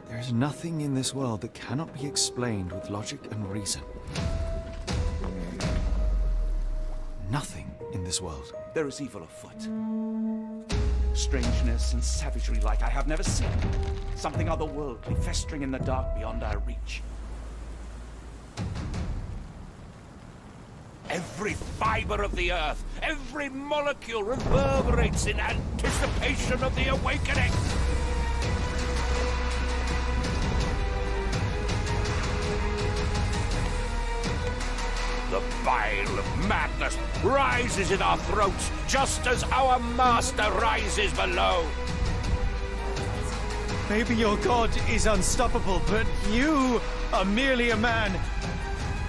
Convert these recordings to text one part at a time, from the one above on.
There is nothing in this world that cannot be explained with logic and reason. Nothing in this world. There is evil afoot. Strangeness and savagery like I have never seen. Something otherworldly festering in the dark beyond our reach. Every fiber of the earth, every molecule reverberates in anticipation of the awakening. The bile of madness rises in our throats, just as our master rises below. Maybe your god is unstoppable, but you are merely a man.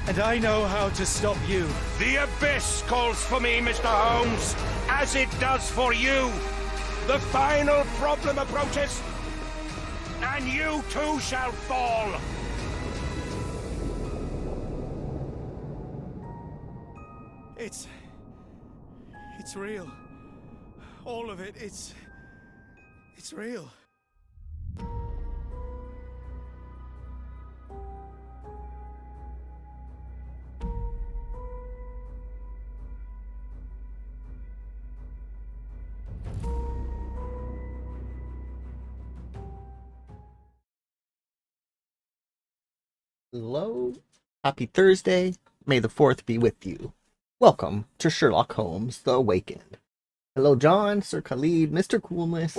And I know how to stop you. The abyss calls for me, Mr. Holmes, as it does for you. The final problem approaches, and you too shall fall. It's real. All of it, it's real. Hello, happy Thursday, may the 4th be with you. Welcome to Sherlock Holmes The Awakened. Hello John, Sir Khalid, Mr. Coolness,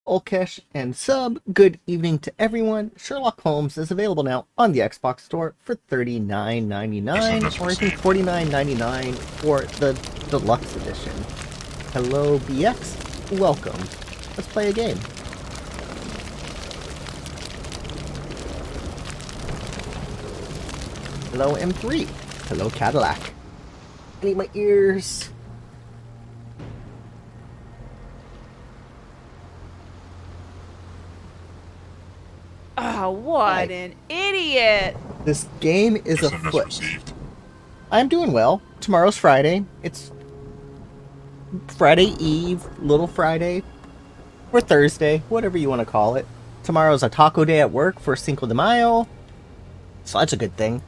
Olkesh, and Sub, good evening to everyone. Sherlock Holmes is available now on the Xbox Store for $39.99, or I think $49.99 for the Deluxe Edition. Hello BX, welcome. Let's play a game. Hello M3. Hello Cadillac. I need my ears. Oh, what an idiot! This game is afoot. I'm doing well. Tomorrow's Friday. It's Friday Eve, Little Friday, or Thursday, whatever you want to call it. Tomorrow's a taco day at work for Cinco de Mayo, so that's a good thing.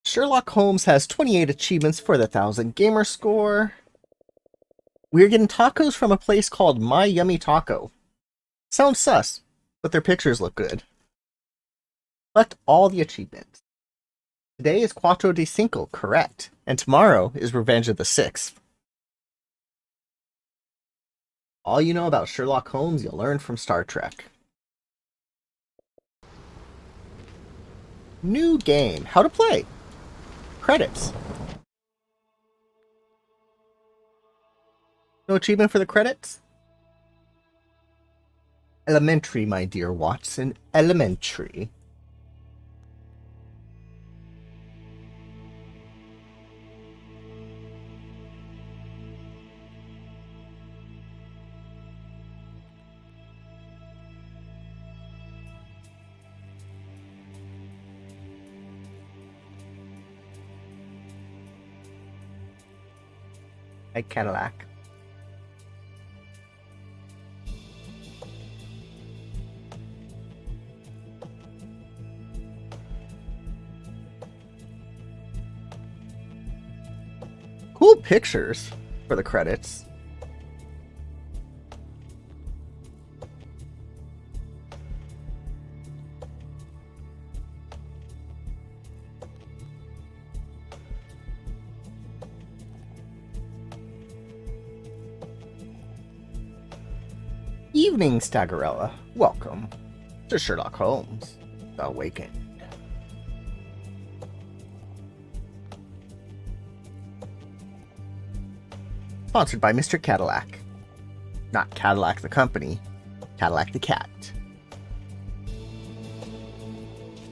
Sherlock Holmes has 28 achievements for the 1000 gamer score. We're getting tacos from a place called My Yummy Taco. Sounds sus, but their pictures look good. Collect all the achievements. Today is Cuatro de Cinco, correct, and tomorrow is Revenge of the 6th. All you know about Sherlock Holmes you'll learn from Star Trek. New game. How to play. Credits. No achievement for the credits? Elementary, my dear Watson. Elementary. Hi, Cadillac. Cool pictures for the credits. Evening, Staggerella. Welcome to Sherlock Holmes The Awakened. Sponsored by Mr. Cadillac. Not Cadillac the company, Cadillac the cat.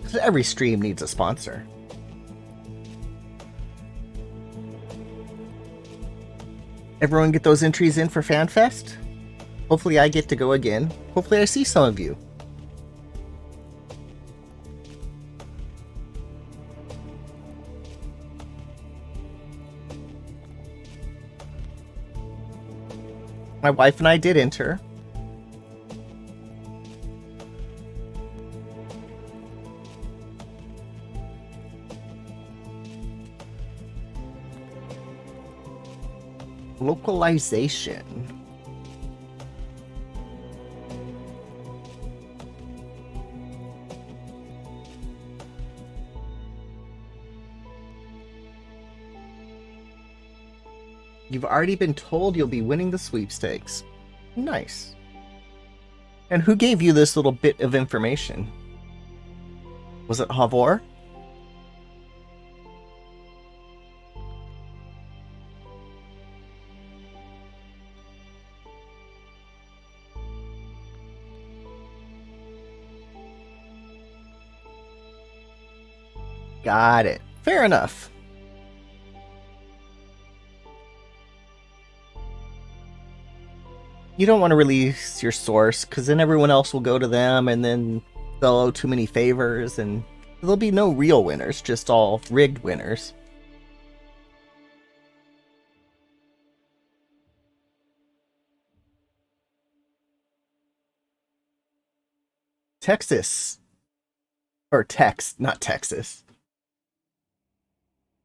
Because every stream needs a sponsor. Everyone get those entries in for FanFest? Hopefully I get to go again. Hopefully I see some of you. My wife and I did enter. Localization. You've already been told you'll be winning the sweepstakes. Nice. And who gave you this little bit of information? Was it Havor? Got it. Fair enough. You don't want to release your source, because then everyone else will go to them, and then they'll owe too many favors, and there'll be no real winners, just all rigged winners. Texas. Or Tex, not Texas.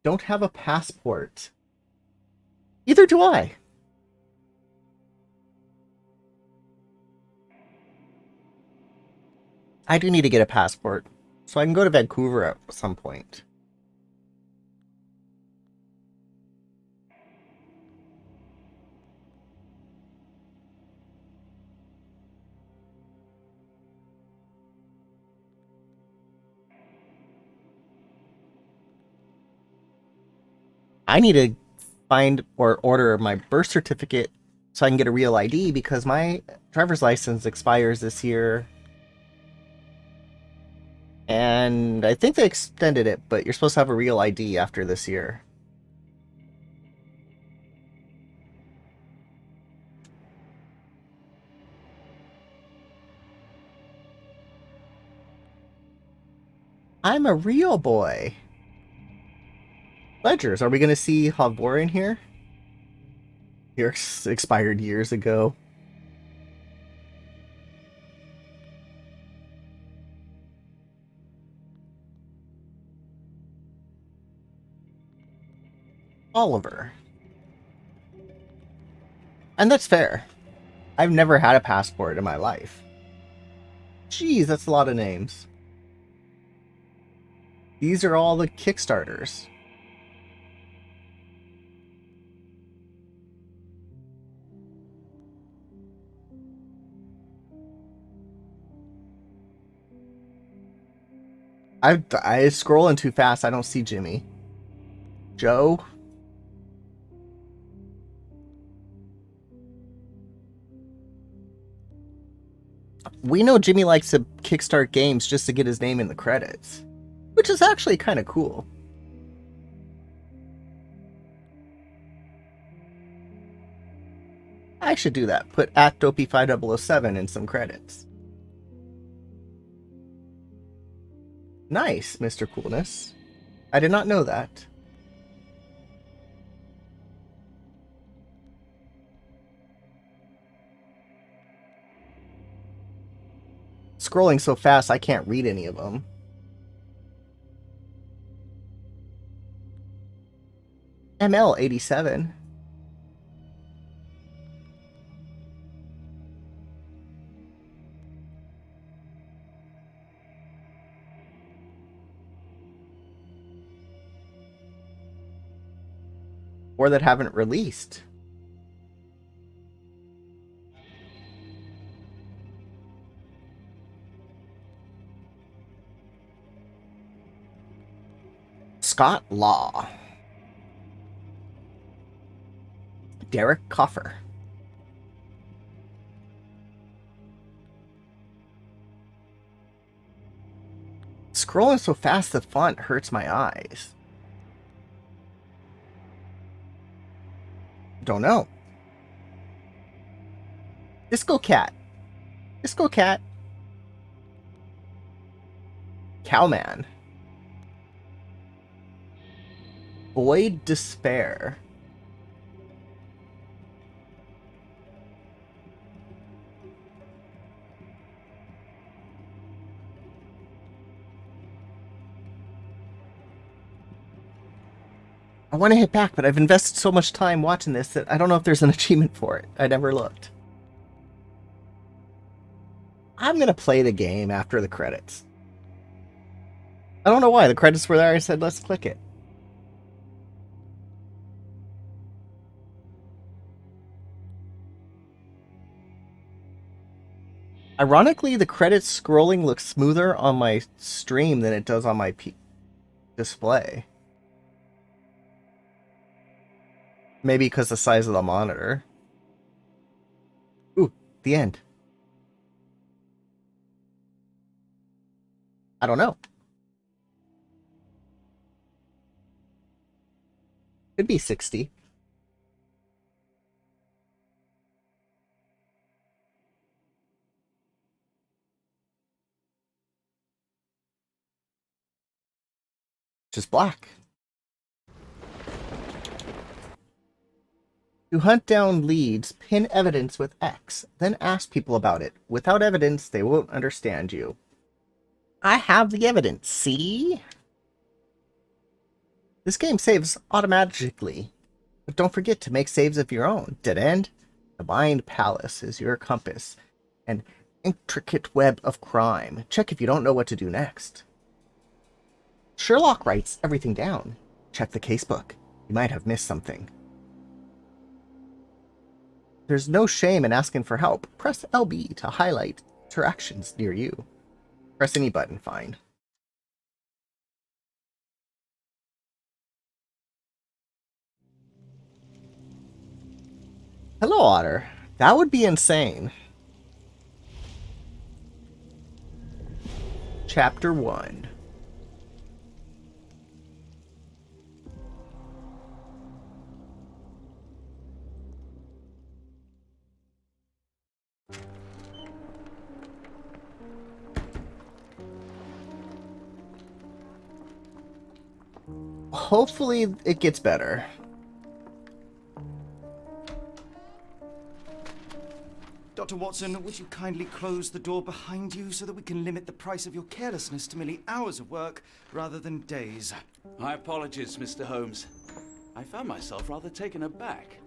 Don't have a passport. Either do I. I do need to get a passport, so I can go to Vancouver at some point. I need to find or order my birth certificate so I can get a real ID, because my driver's license expires this year. And I think they extended it, but you're supposed to have a real ID after this year. I'm a real boy. Ledgers, are we going to see Havor in here? Yours expired years ago. Oliver. And that's fair. I've never had a passport in my life. Jeez, that's a lot of names. These are all the Kickstarters. I scrolling too fast. I don't see Jimmy. Joe? We know Jimmy likes to kickstart games just to get his name in the credits, which is actually kind of cool. I should do that. Put at Dopey5007 in some credits. Nice, Mr. Coolness. I did not know that. Scrolling so fast I can't read any of them. ML87. Or that haven't released. Scott Law. Derek Coffer. Scrolling so fast the font hurts my eyes. Don't know. Disco Cat. Disco Cat. Cowman. Void Despair. I want to hit back, but I've invested so much time watching this that I don't know if there's an achievement for it. I never looked. I'm going to play the game after the credits. I don't know why. The credits were there. I said, let's click it. Ironically, the credits scrolling looks smoother on my stream than it does on my display. Maybe because the size of the monitor. Ooh, the end. I don't know. Could be 60. Just black. To hunt down leads, pin evidence with X, then ask people about it. Without evidence, they won't understand you. I have the evidence, see? This game saves automatically, but don't forget to make saves of your own. Dead end? The Mind Palace is your compass. An intricate web of crime. Check if you don't know what to do next. Sherlock writes everything down. Check the casebook. You might have missed something. There's no shame in asking for help. Press LB to highlight interactions near you. Press any button, fine. Hello, Otter. That would be insane. Chapter 1. Hopefully it gets better. Dr. Watson, would you kindly close the door behind you so that we can limit the price of your carelessness to merely hours of work rather than days? My apologies, Mr. Holmes. I found myself rather taken aback.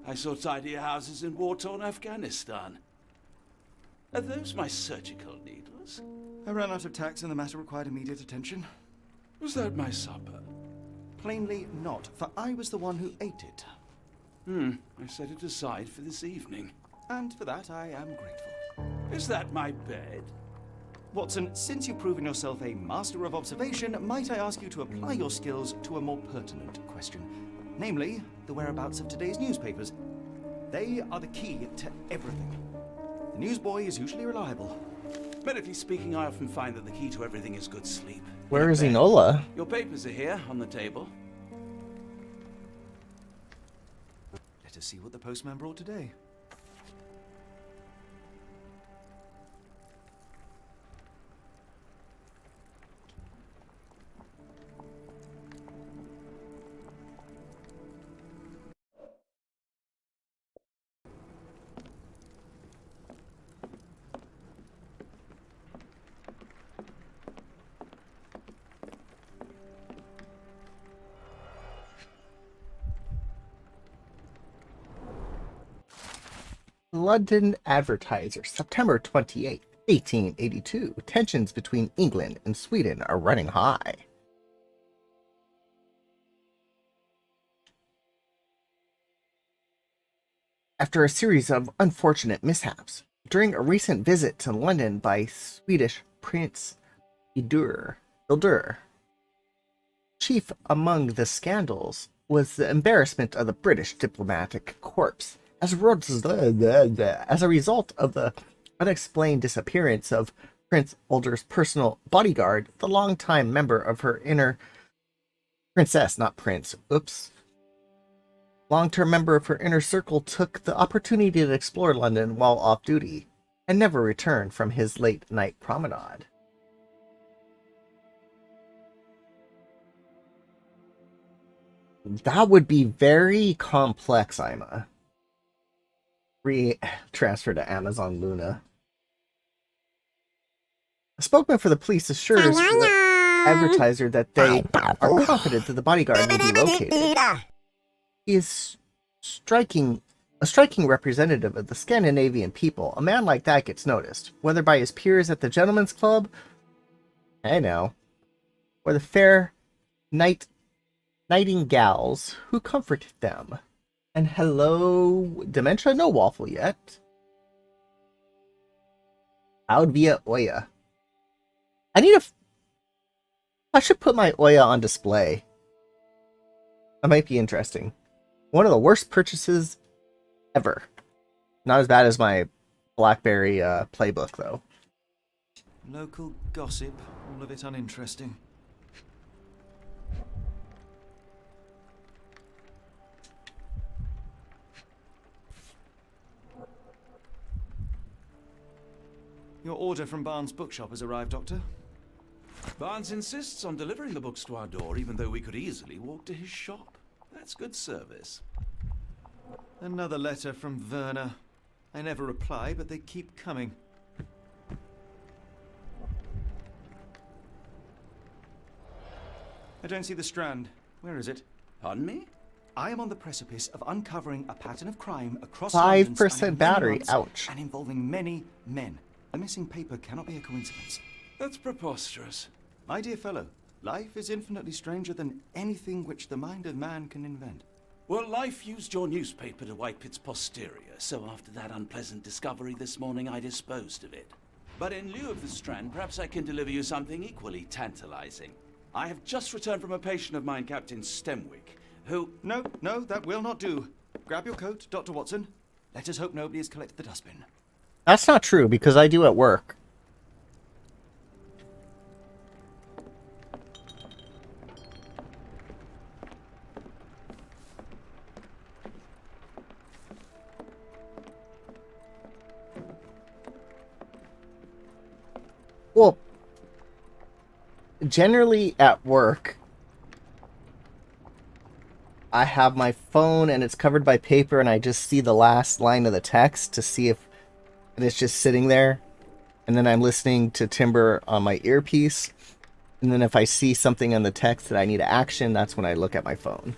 I saw tidier houses in war-torn Afghanistan. Are those my surgical needles? I ran out of tacks and the matter required immediate attention. Was that my supper? Plainly not, for I was the one who ate it. I set it aside for this evening. And for that I am grateful. Is that my bed? Watson, since you've proven yourself a master of observation, might I ask you to apply your skills to a more pertinent question? Namely, the whereabouts of today's newspapers. They are the key to everything. The newsboy is usually reliable. Medically speaking, I often find that the key to everything is good sleep. Where is Enola? Your papers are here on the table. Let us see what the postman brought today. London Advertiser, September 28th, 1882. Tensions between England and Sweden are running high. After a series of unfortunate mishaps, during a recent visit to London by Swedish Prince Ildur, chief among the scandals was the embarrassment of the British diplomatic corps as a result of the unexplained disappearance of Prince Uldur's personal bodyguard, the longtime member of her inner princess, not prince, long-term member of her inner circle took the opportunity to explore London while off duty and never returned from his late-night promenade. That would be very complex, Ima. Transfer to Amazon Luna. A spokesman for the police assures the advertiser that they are confident that the bodyguard will be located. He is a striking representative of the Scandinavian people. A man like that gets noticed, whether by his peers at the gentleman's club, I know, or the fair nightingales who comforted them. And hello, dementia? No waffle yet. Out via Oya. I should put my Oya on display. That might be interesting. One of the worst purchases ever. Not as bad as my BlackBerry playbook, though. Local gossip, all of it uninteresting. Your order from Barnes' bookshop has arrived, Doctor. Barnes insists on delivering the books to our door, even though we could easily walk to his shop. That's good service. Another letter from Werner. I never reply, but they keep coming. I don't see the Strand. Where is it? Pardon me? I am on the precipice of uncovering a pattern of crime across 5% battery, months, ouch. and involving many men. The missing paper cannot be a coincidence. That's preposterous. My dear fellow, life is infinitely stranger than anything which the mind of man can invent. Well, life used your newspaper to wipe its posterior, so after that unpleasant discovery this morning, I disposed of it. But in lieu of the Strand, perhaps I can deliver you something equally tantalizing. I have just returned from a patient of mine, Captain Stemwick, who... No, that will not do. Grab your coat, Dr. Watson. Let us hope nobody has collected the dustbin. That's not true, because I do at work. Well, generally at work, I have my phone and it's covered by paper and I just see the last line of the text to see if it's just sitting there. And then I'm listening to Timber on my earpiece. And then if I see something on the text that I need action, that's when I look at my phone.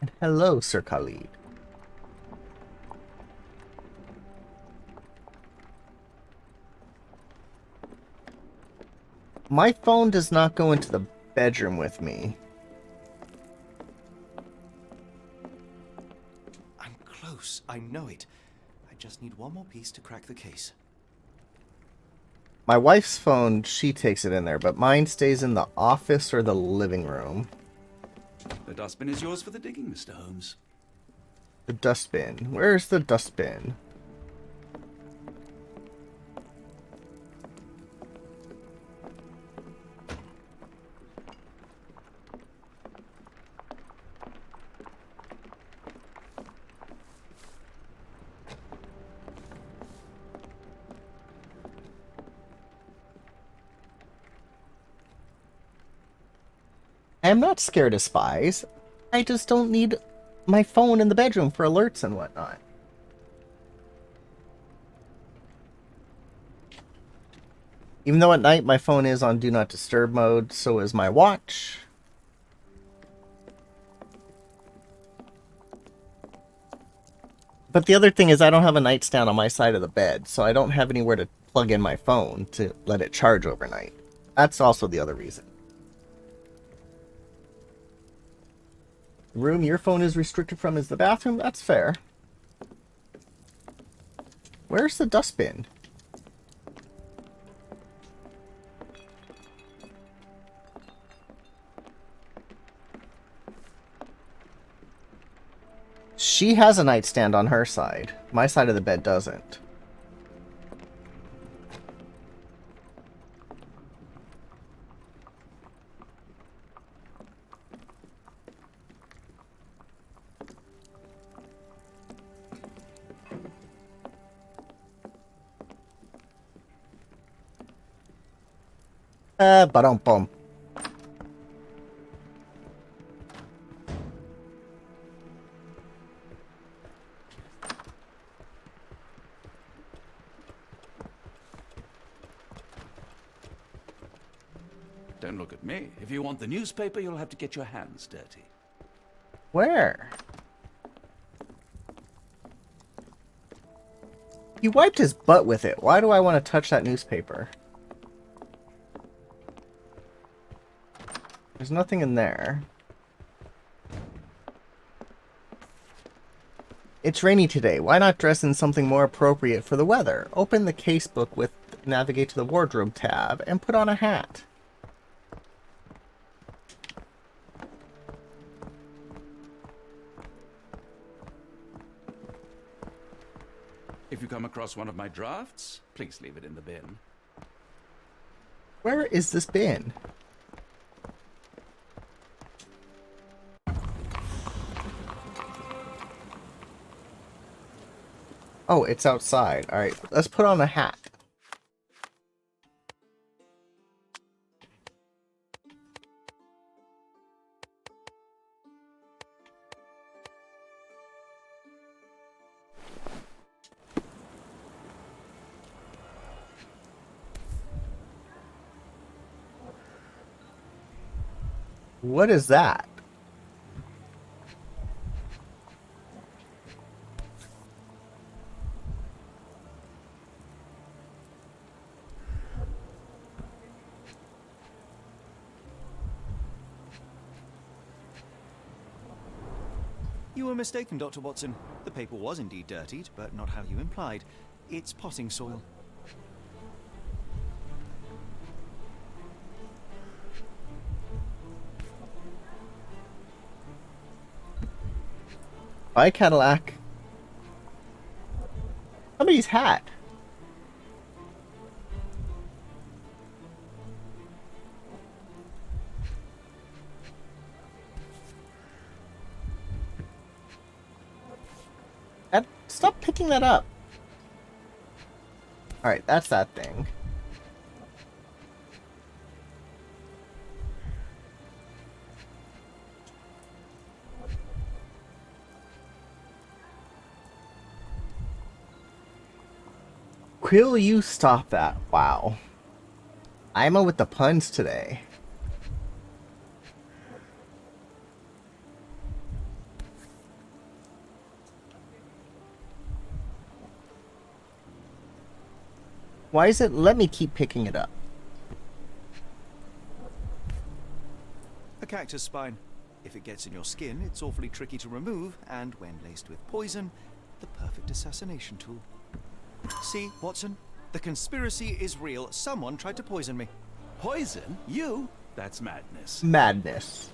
And hello, Sir Khalid. My phone does not go into the bedroom with me. I'm close, I know it. I just need one more piece to crack the case. My wife's phone, she takes it in there, but mine stays in the office or the living room. The dustbin is yours for the digging, Mr. Holmes. The dustbin. Where's the dustbin? I am not scared of spies. I just don't need my phone in the bedroom for alerts and whatnot. Even though at night my phone is on Do Not Disturb mode, so is my watch. But the other thing is I don't have a nightstand on my side of the bed, so I don't have anywhere to plug in my phone to let it charge overnight. That's also the other reason. The room your phone is restricted from is the bathroom. That's fair. Where's the dustbin? She has a nightstand on her side. My side of the bed doesn't. Ba-dum-bum. Don't look at me. If you want the newspaper, you'll have to get your hands dirty. Where? He wiped his butt with it. Why do I want to touch that newspaper? There's nothing in there. It's rainy today. Why not dress in something more appropriate for the weather? Open the casebook with navigate to the wardrobe tab and put on a hat. If you come across one of my drafts, please leave it in the bin. Where is this bin? Oh, it's outside. Alright, let's put on a hat. What is that? You were mistaken, Dr. Watson. The paper was indeed dirtied, but not how you implied. It's potting soil. Bye, Cadillac. Somebody's hat. Stop picking that up. Alright, that's that thing. Will you stop that? Wow. I'm with the puns today. Why is it let me keep picking it up? A cactus spine. If it gets in your skin, it's awfully tricky to remove, and when laced with poison, the perfect assassination tool. See, Watson? The conspiracy is real. Someone tried to poison me. Poison? You? That's madness. Madness.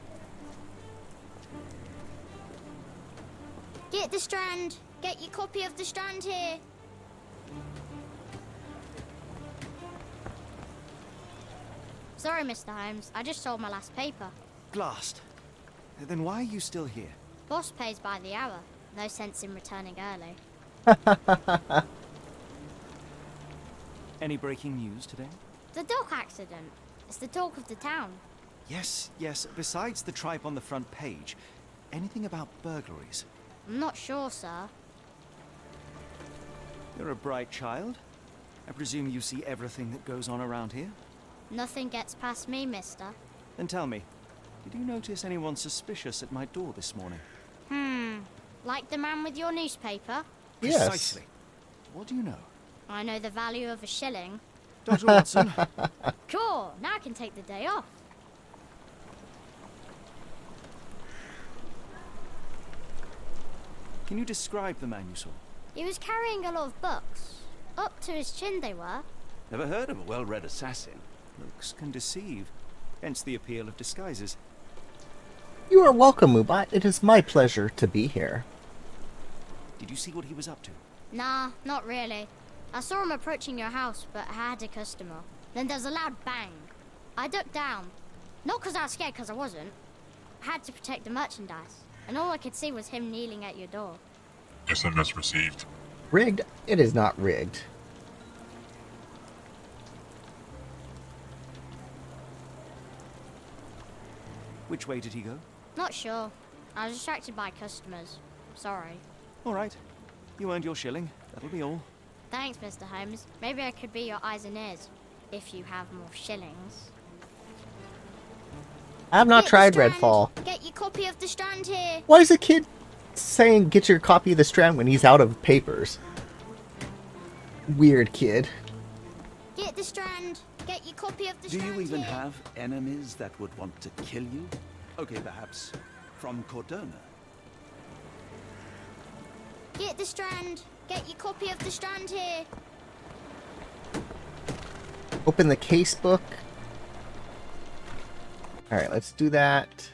Get the Strand. Get your copy of the Strand here. Sorry, Mr. Holmes. I just sold my last paper. Blast. Then why are you still here? Boss pays by the hour. No sense in returning early. Any breaking news today? The dog accident. It's the talk of the town. Yes. Besides the tripe on the front page, anything about burglaries? I'm not sure, sir. You're a bright child. I presume you see everything that goes on around here? Nothing gets past me, mister. Then tell me, did you notice anyone suspicious at my door this morning? Like the man with your newspaper? Yes. Precisely. What do you know? I know the value of a shilling. Dr. Watson, Cool, now I can take the day off. can you describe the man you saw? He was carrying a lot of books. Up to his chin they were. Never heard of a well-read assassin. Looks can deceive, hence the appeal of disguises. You are welcome, Mubot. It is my pleasure to be here. Did you see what he was up to? Nah, not really. I saw him approaching your house, but I had a customer. Then there's a loud bang. I ducked down. Not 'cause I was scared, 'cause I wasn't. I had to protect the merchandise. And all I could see was him kneeling at your door. SMS received. Rigged? It is not rigged. Which way did he go? Not sure. I was distracted by customers. Sorry. All right. You earned your shilling. That'll be all. Thanks, Mr. Holmes. Maybe I could be your eyes and ears. If you have more shillings. I have not Get tried the Strand. Redfall. Get your copy of The Strand here. Why is a kid saying get your copy of the Strand when he's out of papers? Weird kid. Get The Strand. Get your copy of The Do Strand you even here. have enemies that would want to kill you? Okay, perhaps from Cordona. Get The Strand. Get your copy of The Strand here. Open the case book. Alright, let's do that.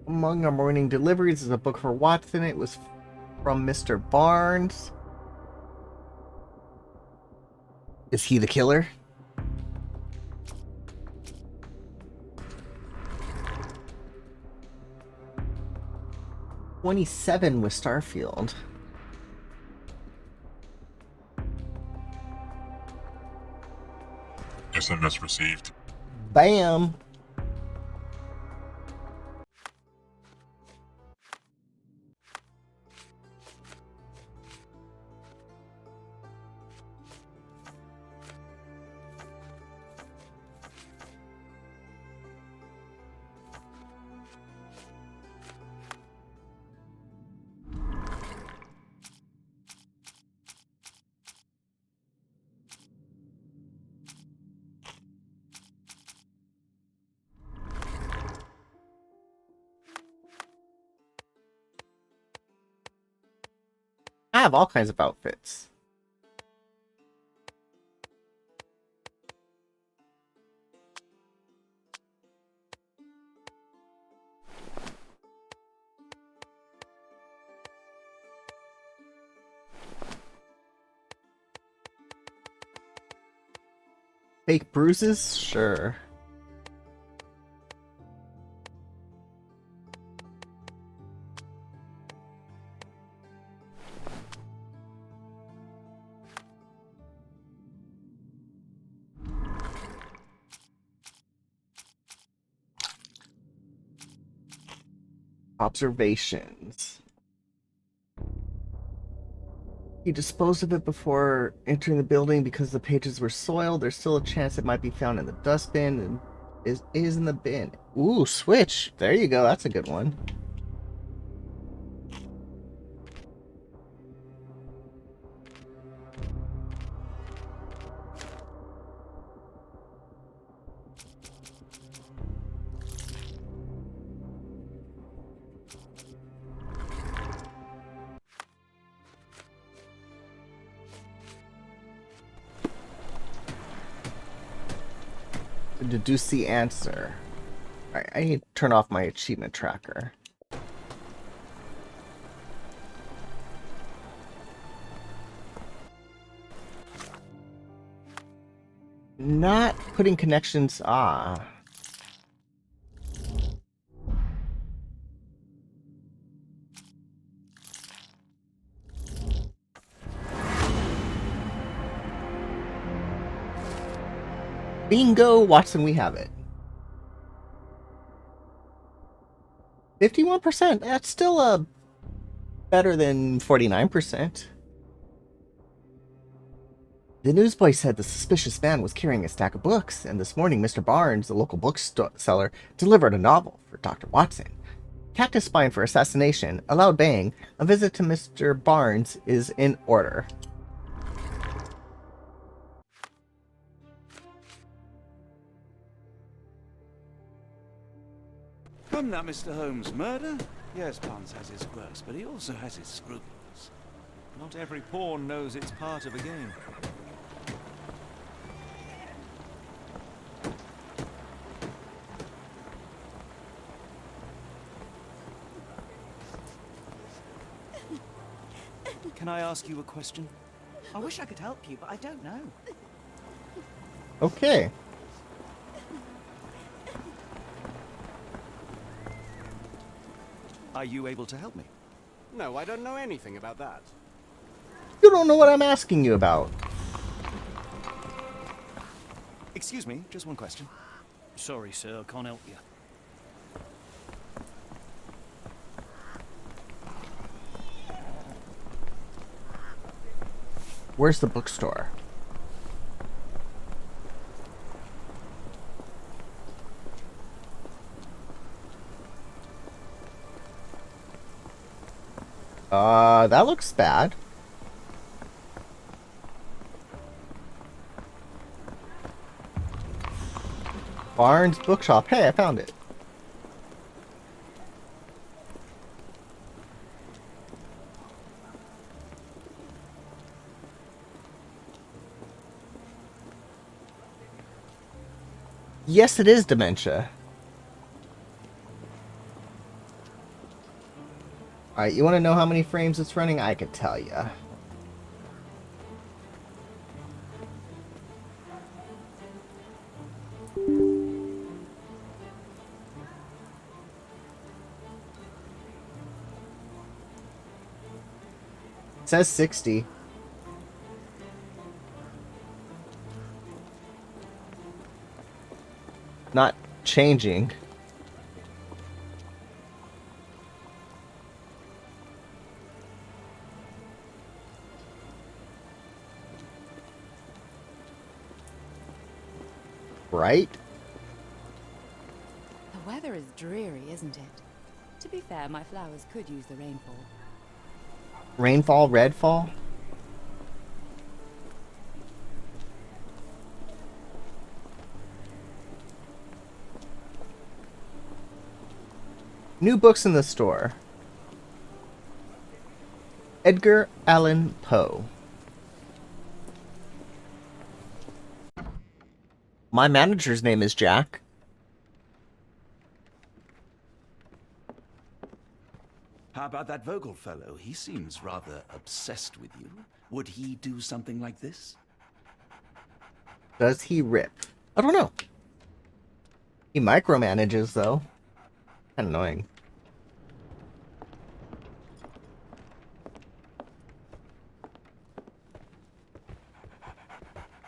Among our morning deliveries is a book for Watson. It was from Mr. Barnes. Is he the killer? "27 with Starfield. SMS received. Bam! I have all kinds of outfits. Fake bruises? Sure. Observations. He disposed of it before entering the building because the pages were soiled. There's still a chance it might be found in the dustbin and is in the bin. Ooh, switch. There you go. That's a good one. To deduce the answer. Alright, I need to turn off my achievement tracker. Not putting connections. Bingo, Watson, we have it. 51%. That's still better than 49%. The newsboy said the suspicious man was carrying a stack of books, and this morning Mr. Barnes, the local bookseller, delivered a novel for Dr. Watson. Cactus spine for assassination. A loud bang. A visit to Mr. Barnes is in order. Come now, Mr. Holmes. Murder? Yes, Barnes has his quirks, but he also has his scruples. Not every pawn knows it's part of a game. Can I ask you a question? I wish I could help you, but I don't know. Okay. Are you able to help me? No, I don't know anything about that. You don't know what I'm asking you about. Excuse me, just one question. Sorry, sir, I can't help you. Where's the bookstore? That looks bad. Barnes Bookshop. Hey, I found it. Yes, it is dementia. Alright, you want to know how many frames it's running? I could tell you. It says 60. Not changing. Right? The weather is dreary, isn't it? To be fair, my flowers could use the rainfall. Rainfall, redfall? New books in the store. Edgar Allan Poe. My manager's name is Jack. How about that Vogel fellow? He seems rather obsessed with you. Would he do something like this? Does he rip? I don't know. He micromanages, though. Kind of annoying.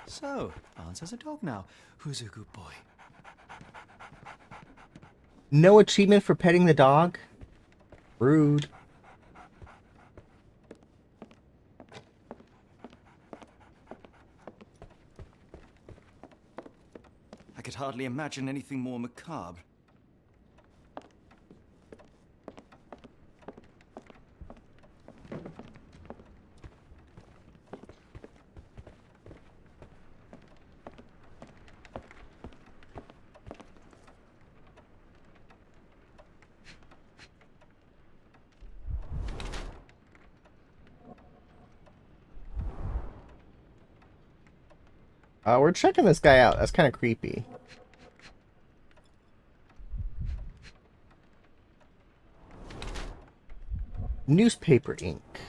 So, Barnes has a dog now. Who's a good boy? No achievement for petting the dog? Rude. I could hardly imagine anything more macabre. We're checking this guy out. That's kind of creepy. Newspaper ink.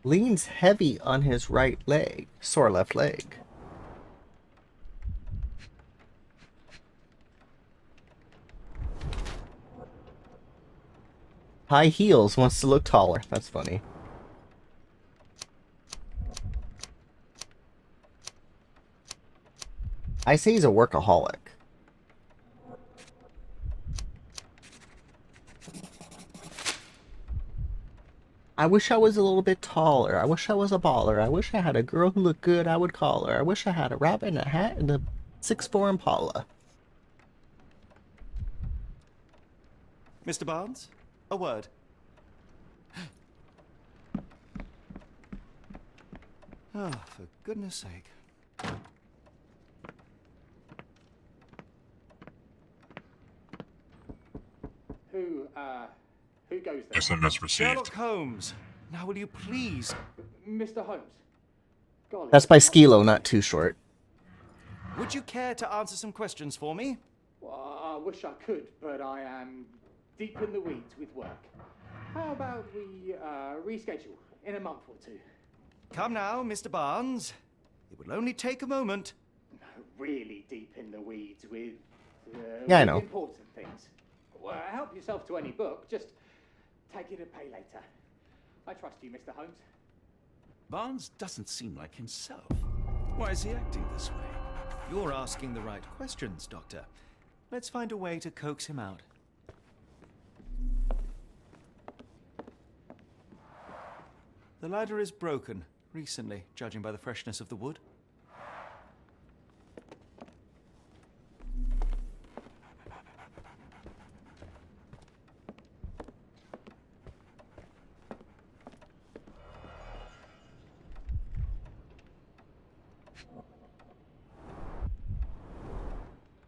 Leans heavy on his right leg. Sore left leg. High heels, wants to look taller. That's funny. I say he's a workaholic. I wish I was a little bit taller. I wish I was a baller. I wish I had a girl who looked good I would call her. I wish I had a rabbit in a hat and a 6'4" Impala. Mr. Barnes, a word. Oh, for goodness sake. Who goes there? SMS received. Sherlock Holmes. Now will you please... Mr. Holmes. Golly. That's by Skilo, not Too Short. Would you care to answer some questions for me? Well, I wish I could, but I am deep in the weeds with work. How about we reschedule in a month or two? Come now, Mr. Barnes. It will only take a moment. Really deep in the weeds with Yeah, I know. important things. Well, help yourself to any book. Just take it and pay later. I trust you, Mr. Holmes. Barnes doesn't seem like himself. Why is he acting this way? You're asking the right questions, Doctor. Let's find a way to coax him out. The ladder is broken, recently, judging by the freshness of the wood.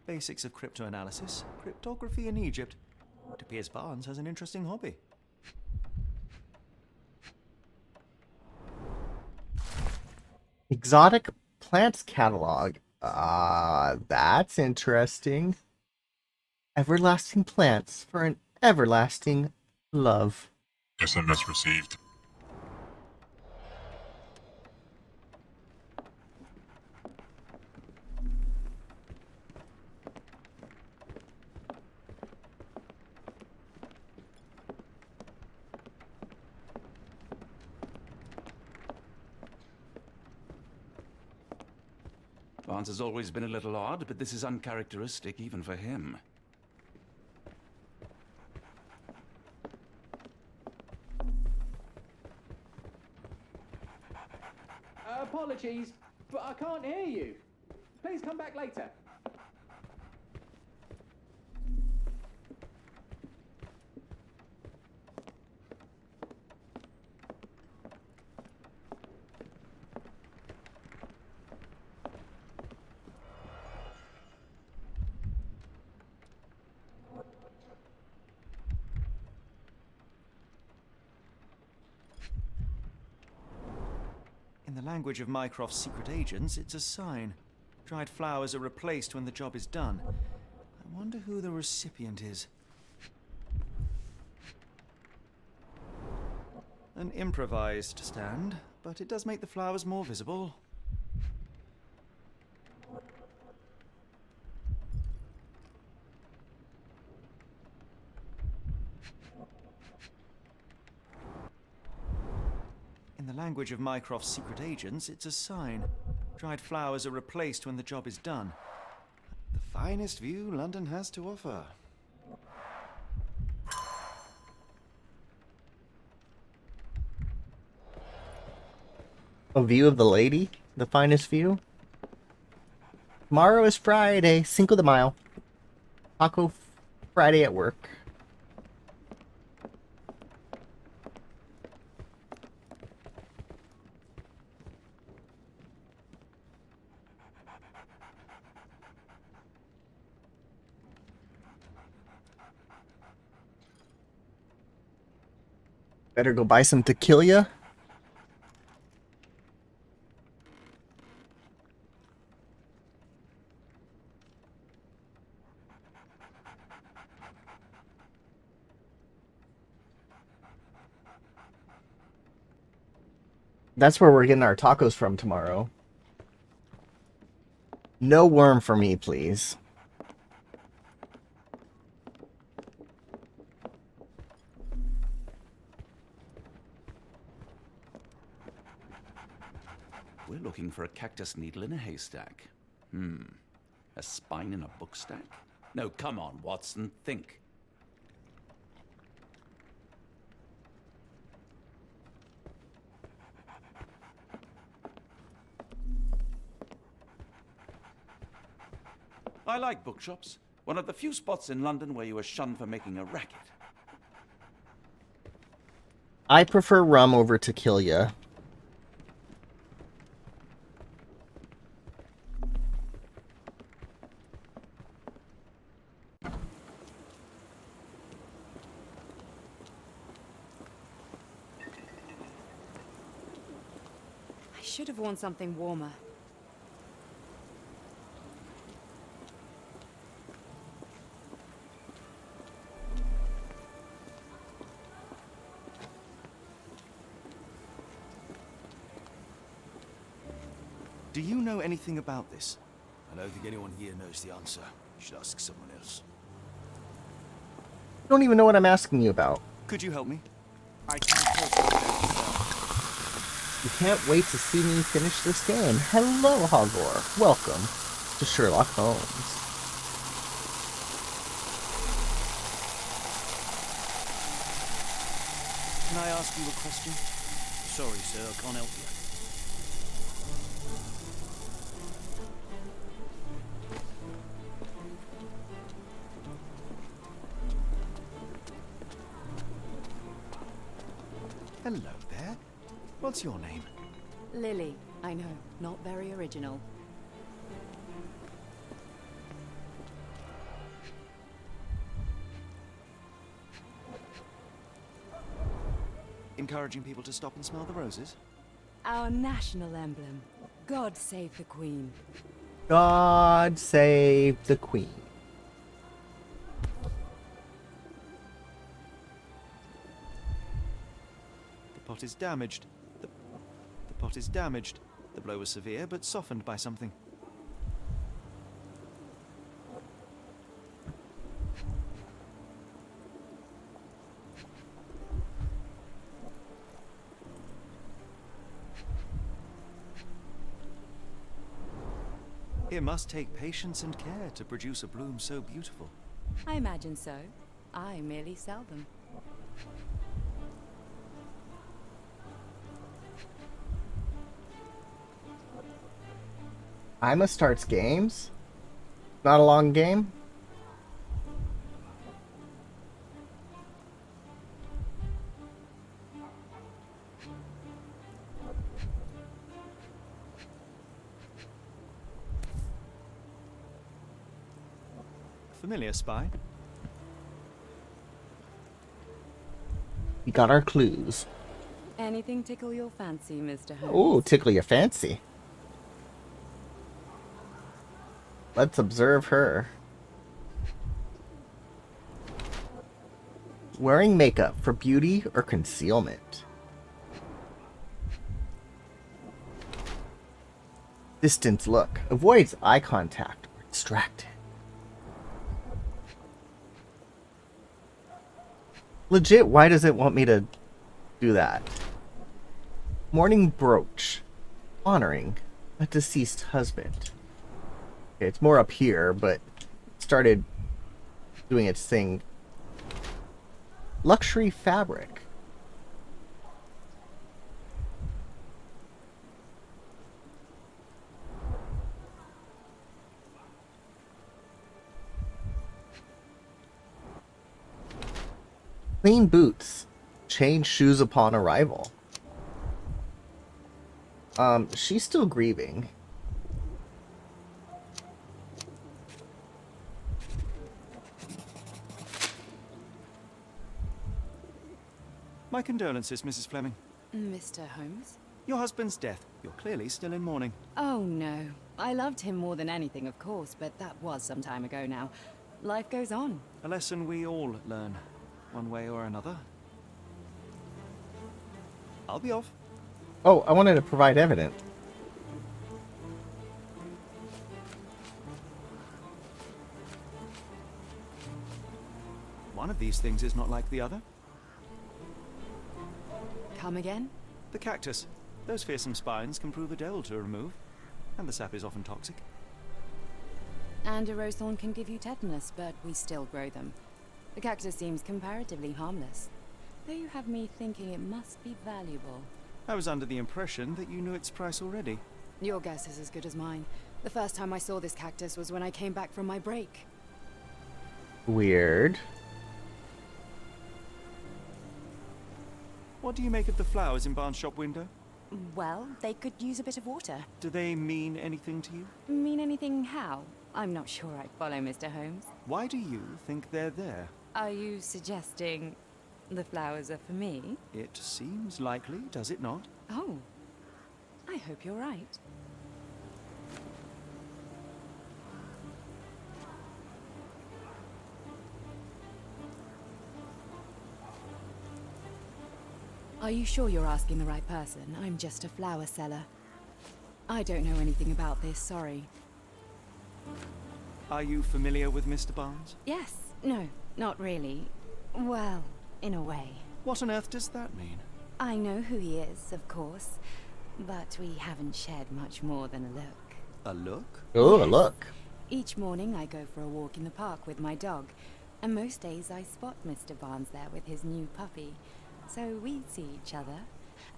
Basics of cryptoanalysis, cryptography in Egypt. It appears Barnes has an interesting hobby. Exotic plants catalog. That's interesting. Everlasting plants for an everlasting love. SMS received. Barnes has always been a little odd, but this is uncharacteristic even for him. Apologies, but I can't hear you. Please come back later. In the language of Mycroft's secret agents, it's a sign. Dried flowers are replaced when the job is done. I wonder who the recipient is. An improvised stand, but it does make the flowers more visible. In the language of Mycroft's secret agents, it's a sign. Dried flowers are replaced when the job is done. The finest view London has to offer. A view of the lady? The finest view? Tomorrow is Friday, Cinco de Mayo. Taco Friday at work. Better go buy some tequila. That's where we're getting our tacos from tomorrow. No worm for me, please. We're looking for a cactus needle in a haystack. A spine in a book stack? No, come on, Watson, think. I like bookshops. One of the few spots in London where you are shunned for making a racket. I prefer rum over tequila. I should have worn something warmer. Do you know anything about this? I don't think anyone here knows the answer. You should ask someone else. I don't even know what I'm asking you about. Could you help me? I can't talk. You can't wait to see me finish this game. Hello, Hogor. Welcome to Sherlock Holmes. Can I ask you a question? Sorry, sir, I can't help you. Hello there. What's your name? Lily, I know, not very original. Encouraging people to stop and smell the roses? Our national emblem. God save the Queen. God save the Queen. The pot is damaged. The pot is damaged. The blow was severe, but softened by something. It must take patience and care to produce a bloom so beautiful. I imagine so. I merely sell them. Ima starts games? Not a long game? Familiar spy? We got our clues. Anything tickle your fancy, Mr. Holmes? Ooh, tickle your fancy. Let's observe her. Wearing makeup for beauty or concealment? Distant look. Avoids eye contact or distracted. Legit, why does it want me to do that? Morning brooch. Honoring a deceased husband. Okay, it's more up here, but it started doing its thing. Luxury fabric. Clean boots. Change shoes upon arrival. She's still grieving. My condolences, Mrs. Fleming. Mr. Holmes? Your husband's death. You're clearly still in mourning. Oh, no. I loved him more than anything, of course, but that was some time ago now. Life goes on. A lesson we all learn, one way or another. I'll be off. Oh, I wanted to provide evidence. One of these things is not like the other. Come again? The cactus. Those fearsome spines can prove a devil to remove, and the sap is often toxic. And a rose thorn can give you tetanus, but we still grow them. The cactus seems comparatively harmless, though you have me thinking it must be valuable. I was under the impression that you knew its price already. Your guess is as good as mine. The first time I saw this cactus was when I came back from my break. Weird. What do you make of the flowers in Barnes' shop window? Well, they could use a bit of water. Do they mean anything to you? Mean anything how? I'm not sure I follow, Mr. Holmes. Why do you think they're there? Are you suggesting the flowers are for me? It seems likely, does it not? Oh, I hope you're right. Are you sure you're asking the right person? I'm just a flower seller. I don't know anything about this, sorry. Are you familiar with Mr. Barnes? Yes. No, not really. Well, in a way. What on earth does that mean? I know who he is, of course, but we haven't shared much more than a look. A look? Oh, Yes. a look. Each morning I go for a walk in the park with my dog, and most days I spot Mr. Barnes there with his new puppy, so we see each other.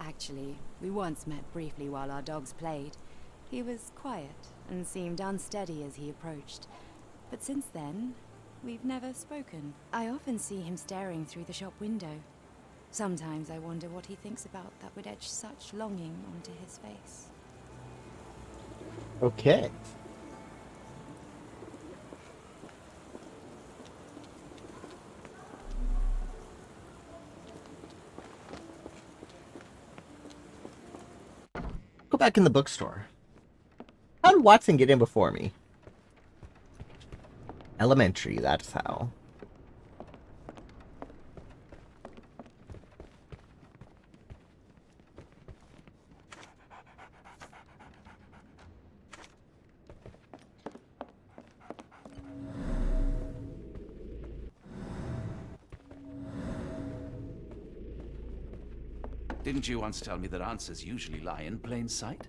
Actually, we once met briefly while our dogs played. He was quiet and seemed unsteady as he approached, but since then, we've never spoken. I often see him staring through the shop window. Sometimes I wonder what he thinks about that would etch such longing onto his face. Okay. Go back in the bookstore. How did Watson get in before me? Elementary, that's how. Didn't you once tell me that answers usually lie in plain sight?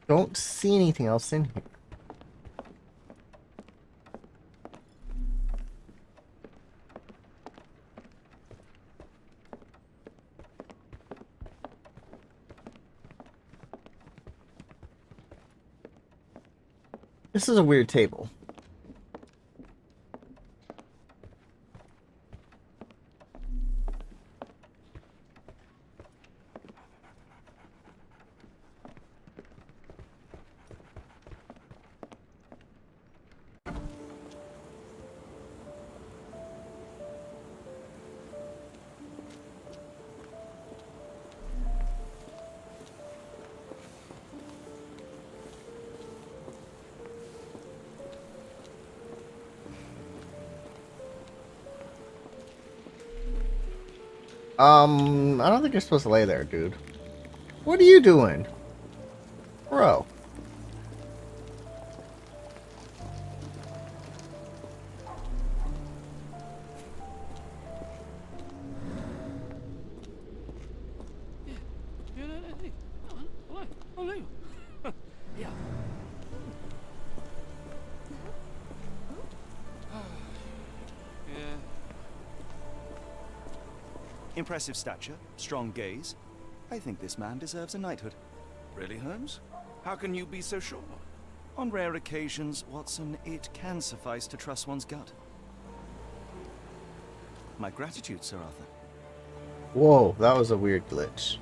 Don't see anything else in here. This is a weird table. I don't think you're supposed to lay there, dude. What are you doing? Bro. Yeah. Impressive stature, strong gaze. I think this man deserves a knighthood. Really, Holmes? How can you be so sure? On rare occasions, Watson, it can suffice to trust one's gut. My gratitude, Sir Arthur. Whoa, that was a weird glitch.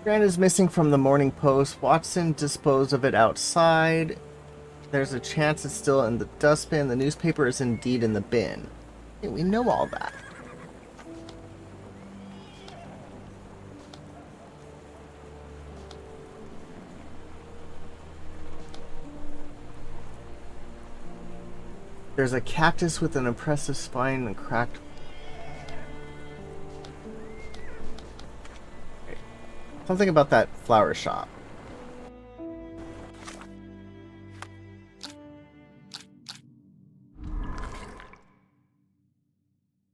Grant is missing from the Morning Post. Watson disposed of it outside. There's a chance it's still in the dustbin. The newspaper is indeed in the bin. Yeah, we know all that. There's a cactus with an impressive spine and cracked. Something about that flower shop.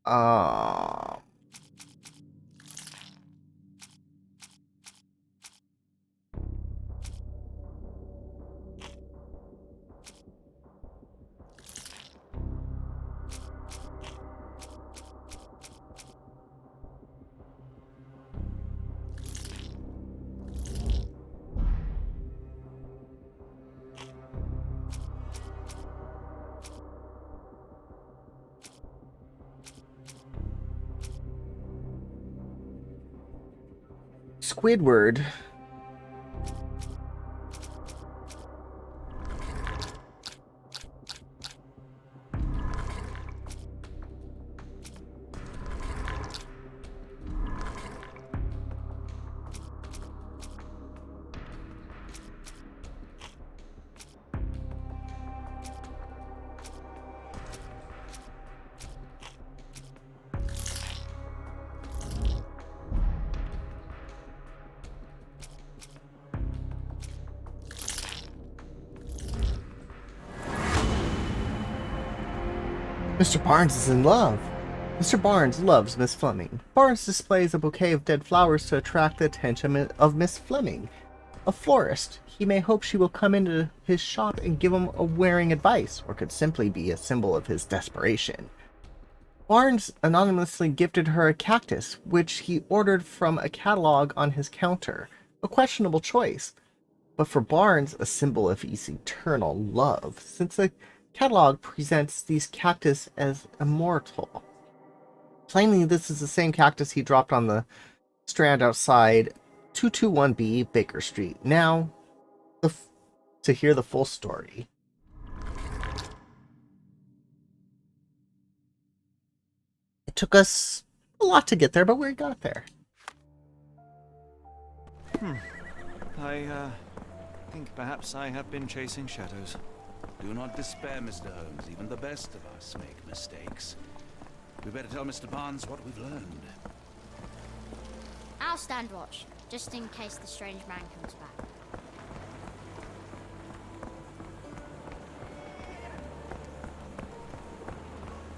Uh, Squidward. Mr. Barnes is in love. Mr. Barnes loves Miss Fleming. Barnes displays a bouquet of dead flowers to attract the attention of Miss Fleming. A florist, he may hope she will come into his shop and give him a wearing advice, or could simply be a symbol of his desperation. Barnes anonymously gifted her a cactus, which he ordered from a catalog on his counter. A questionable choice, but for Barnes, a symbol of his eternal love, since the catalog presents these cactus as immortal. Plainly, this is the same cactus he dropped on the strand outside 221B Baker Street. Now, to hear the full story. It took us a lot to get there, but we got there. I think perhaps I have been chasing shadows. Do not despair, Mr. Holmes. Even the best of us make mistakes. We better tell Mr. Barnes what we've learned. I'll stand watch, just in case the strange man comes back.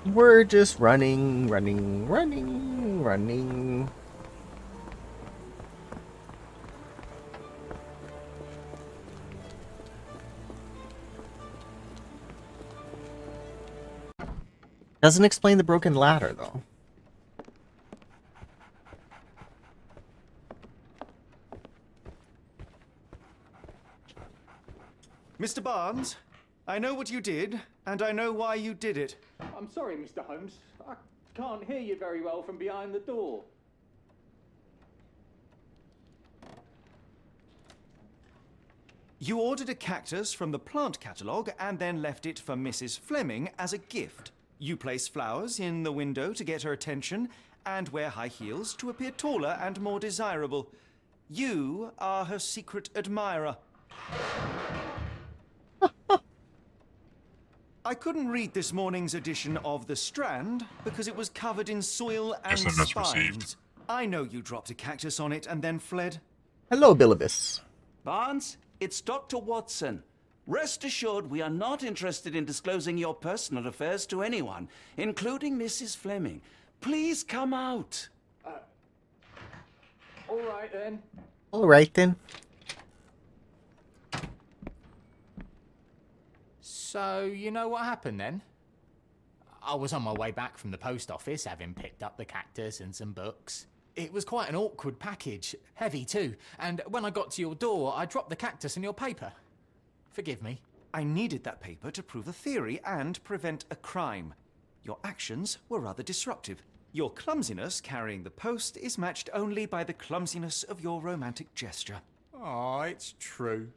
We're just running. Doesn't explain the broken ladder, though. Mr. Barnes, I know what you did, and I know why you did it. I'm sorry, Mr. Holmes. I can't hear you very well from behind the door. You ordered a cactus from the plant catalogue and then left it for Mrs. Fleming as a gift. You place flowers in the window to get her attention and wear high heels to appear taller and more desirable. You are her secret admirer. I couldn't read this morning's edition of The Strand because it was covered in soil and spines. I know you dropped a cactus on it and then fled. Hello, Bilibus. Barnes, it's Dr. Watson. Rest assured, we are not interested in disclosing your personal affairs to anyone, including Mrs. Fleming. Please come out. All right, then. All right, then. So, you know what happened then? I was on my way back from the post office, having picked up the cactus and some books. It was quite an awkward package, heavy too, and when I got to your door, I dropped the cactus in your paper. Forgive me. I needed that paper to prove a theory and prevent a crime. Your actions were rather disruptive. Your clumsiness carrying the post is matched only by the clumsiness of your romantic gesture. Oh, it's true.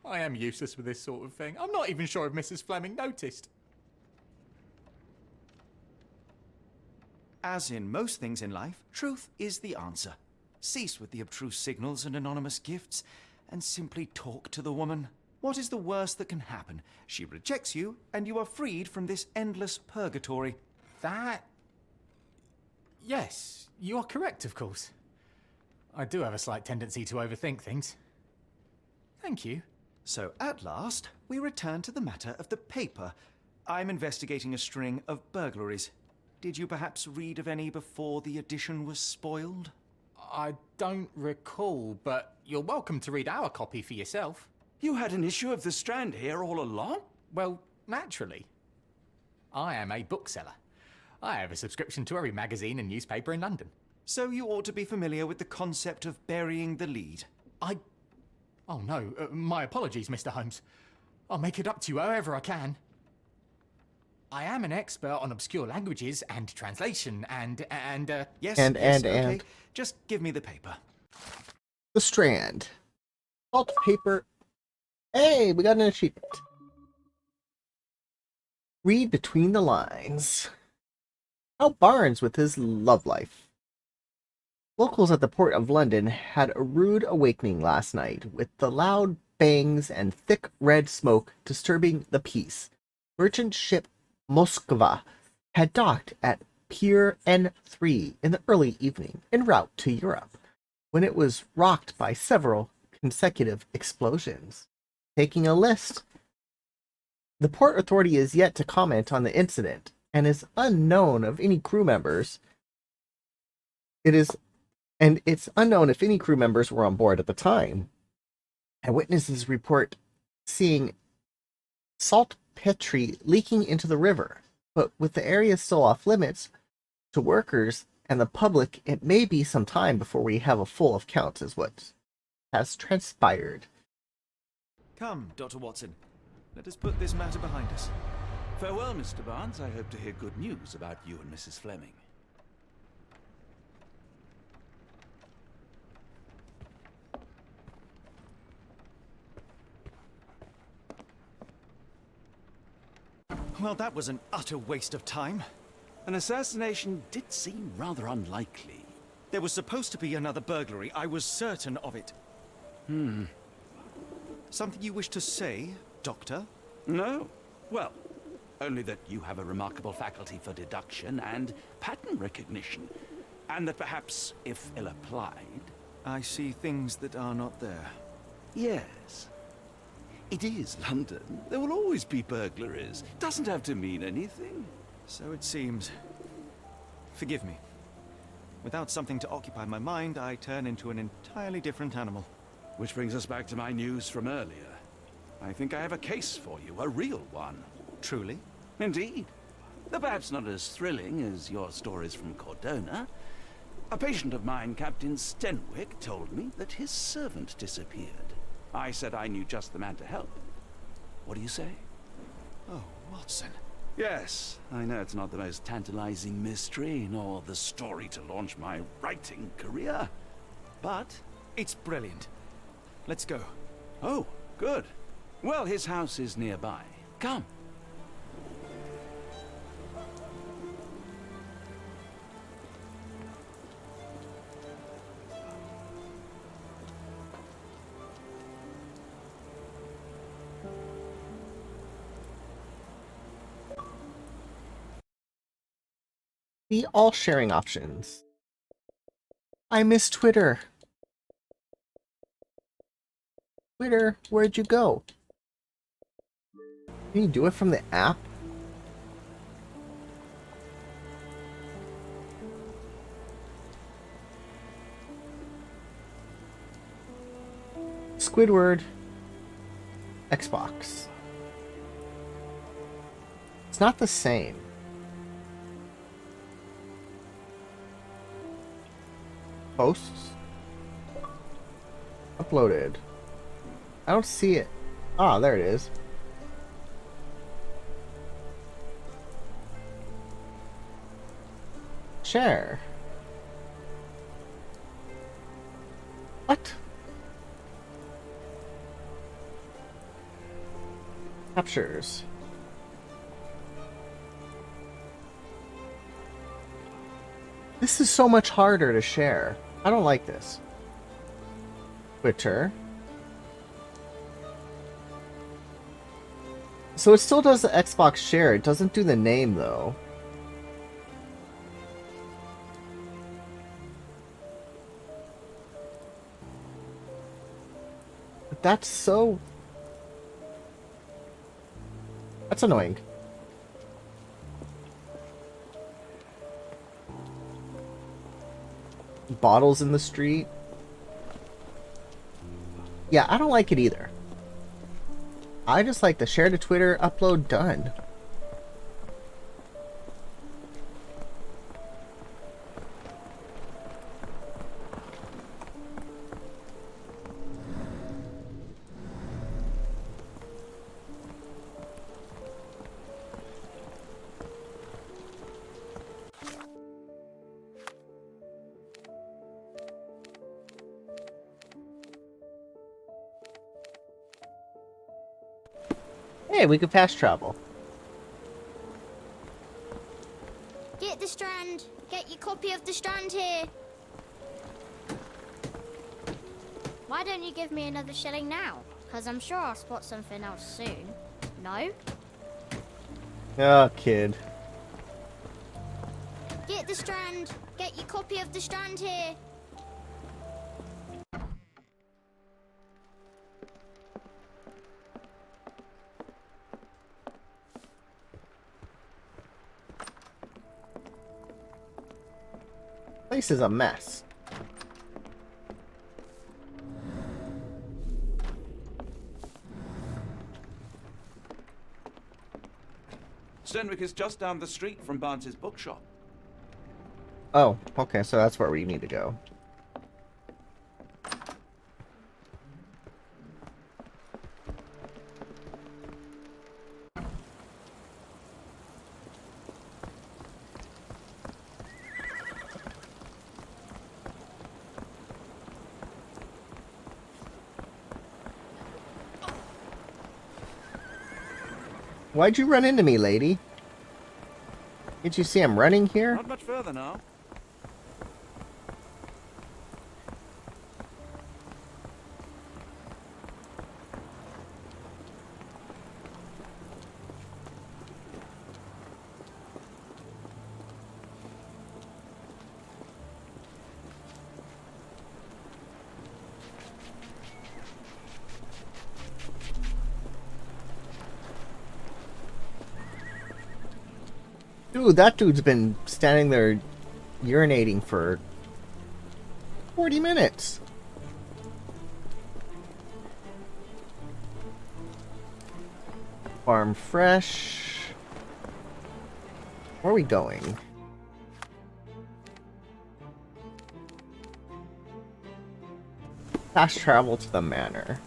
I am useless with this sort of thing. I'm not even sure if Mrs. Fleming noticed. As in most things in life, truth is the answer. Cease with the abstruse signals and anonymous gifts, and simply talk to the woman. What is the worst that can happen? She rejects you, and you are freed from this endless purgatory. That... Yes, you are correct, of course. I do have a slight tendency to overthink things. Thank you. So at last, we return to the matter of the paper. I'm investigating a string of burglaries. Did you perhaps read of any before the edition was spoiled? I don't recall, but you're welcome to read our copy for yourself. You had an issue of The Strand here all along? Well, naturally. I am a bookseller. I have a subscription to every magazine and newspaper in London. So you ought to be familiar with the concept of burying the lead. Oh no, my apologies, Mr. Holmes. I'll make it up to you however I can. I am an expert on obscure languages and translation and Yes, and. Just give me the paper. The Strand. Salt paper. Hey, we got an achievement. Read between the lines. How Barnes with his love life. Locals at the Port of London had a rude awakening last night, with the loud bangs and thick red smoke disturbing the peace. Merchant ship Moskva had docked at Pier N3 in the early evening, en route to Europe, when it was rocked by several consecutive explosions. Taking a list, the Port Authority is yet to comment on the incident, and is unknown of any crew members. It's unknown if any crew members were on board at the time. And witnesses report seeing saltpetre leaking into the river, but with the area still off limits to workers and the public, it may be some time before we have a full account as what has transpired. Come, Dr. Watson. Let us put this matter behind us. Farewell, Mr. Barnes. I hope to hear good news about you and Mrs. Fleming. Well, that was an utter waste of time. An assassination did seem rather unlikely. There was supposed to be another burglary. I was certain of it. Something you wish to say, Doctor? No. Well, only that you have a remarkable faculty for deduction and pattern recognition. And that perhaps, if ill applied... I see things that are not there. Yes. It is London. There will always be burglaries. Doesn't have to mean anything. So it seems. Forgive me. Without something to occupy my mind, I turn into an entirely different animal. Which brings us back to my news from earlier. I think I have a case for you, a real one. Truly? Indeed. Though perhaps not as thrilling as your stories from Cordona. A patient of mine, Captain Stenwick, told me that his servant disappeared. I said I knew just the man to help. What do you say? Oh, Watson. Yes, I know it's not the most tantalizing mystery, nor the story to launch my writing career. But it's brilliant. Let's go. Oh, good. Well, his house is nearby. Come. See all sharing options. I miss Twitter. Twitter, where'd you go? Can you do it from the app? Squidward. Xbox. It's not the same. Posts. Uploaded. I don't see it. Ah, there it is. share. What? Captures. This is so much harder to share. I don't like this. Twitter. So it still does the Xbox share. It doesn't do the name though. But that's so... That's annoying. Bottles in the street. Yeah, I don't like it either. I just like the share to Twitter, upload, done. Hey, we could fast travel. Get the Strand. Get your copy of the Strand here. Why don't you give me another shilling now? Because I'm sure I'll spot something else soon. No? Oh, kid. Get the Strand. Get your copy of the Strand here. Place is a mess. Stenwick is just down the street from Barnes's bookshop. Oh, okay, so that's where we need to go. Why'd you run into me, lady? Did you see I'm running here? Not much further now. Dude, that dude's been standing there urinating for 40 minutes. Farm fresh. Where are we going? Fast travel to the manor.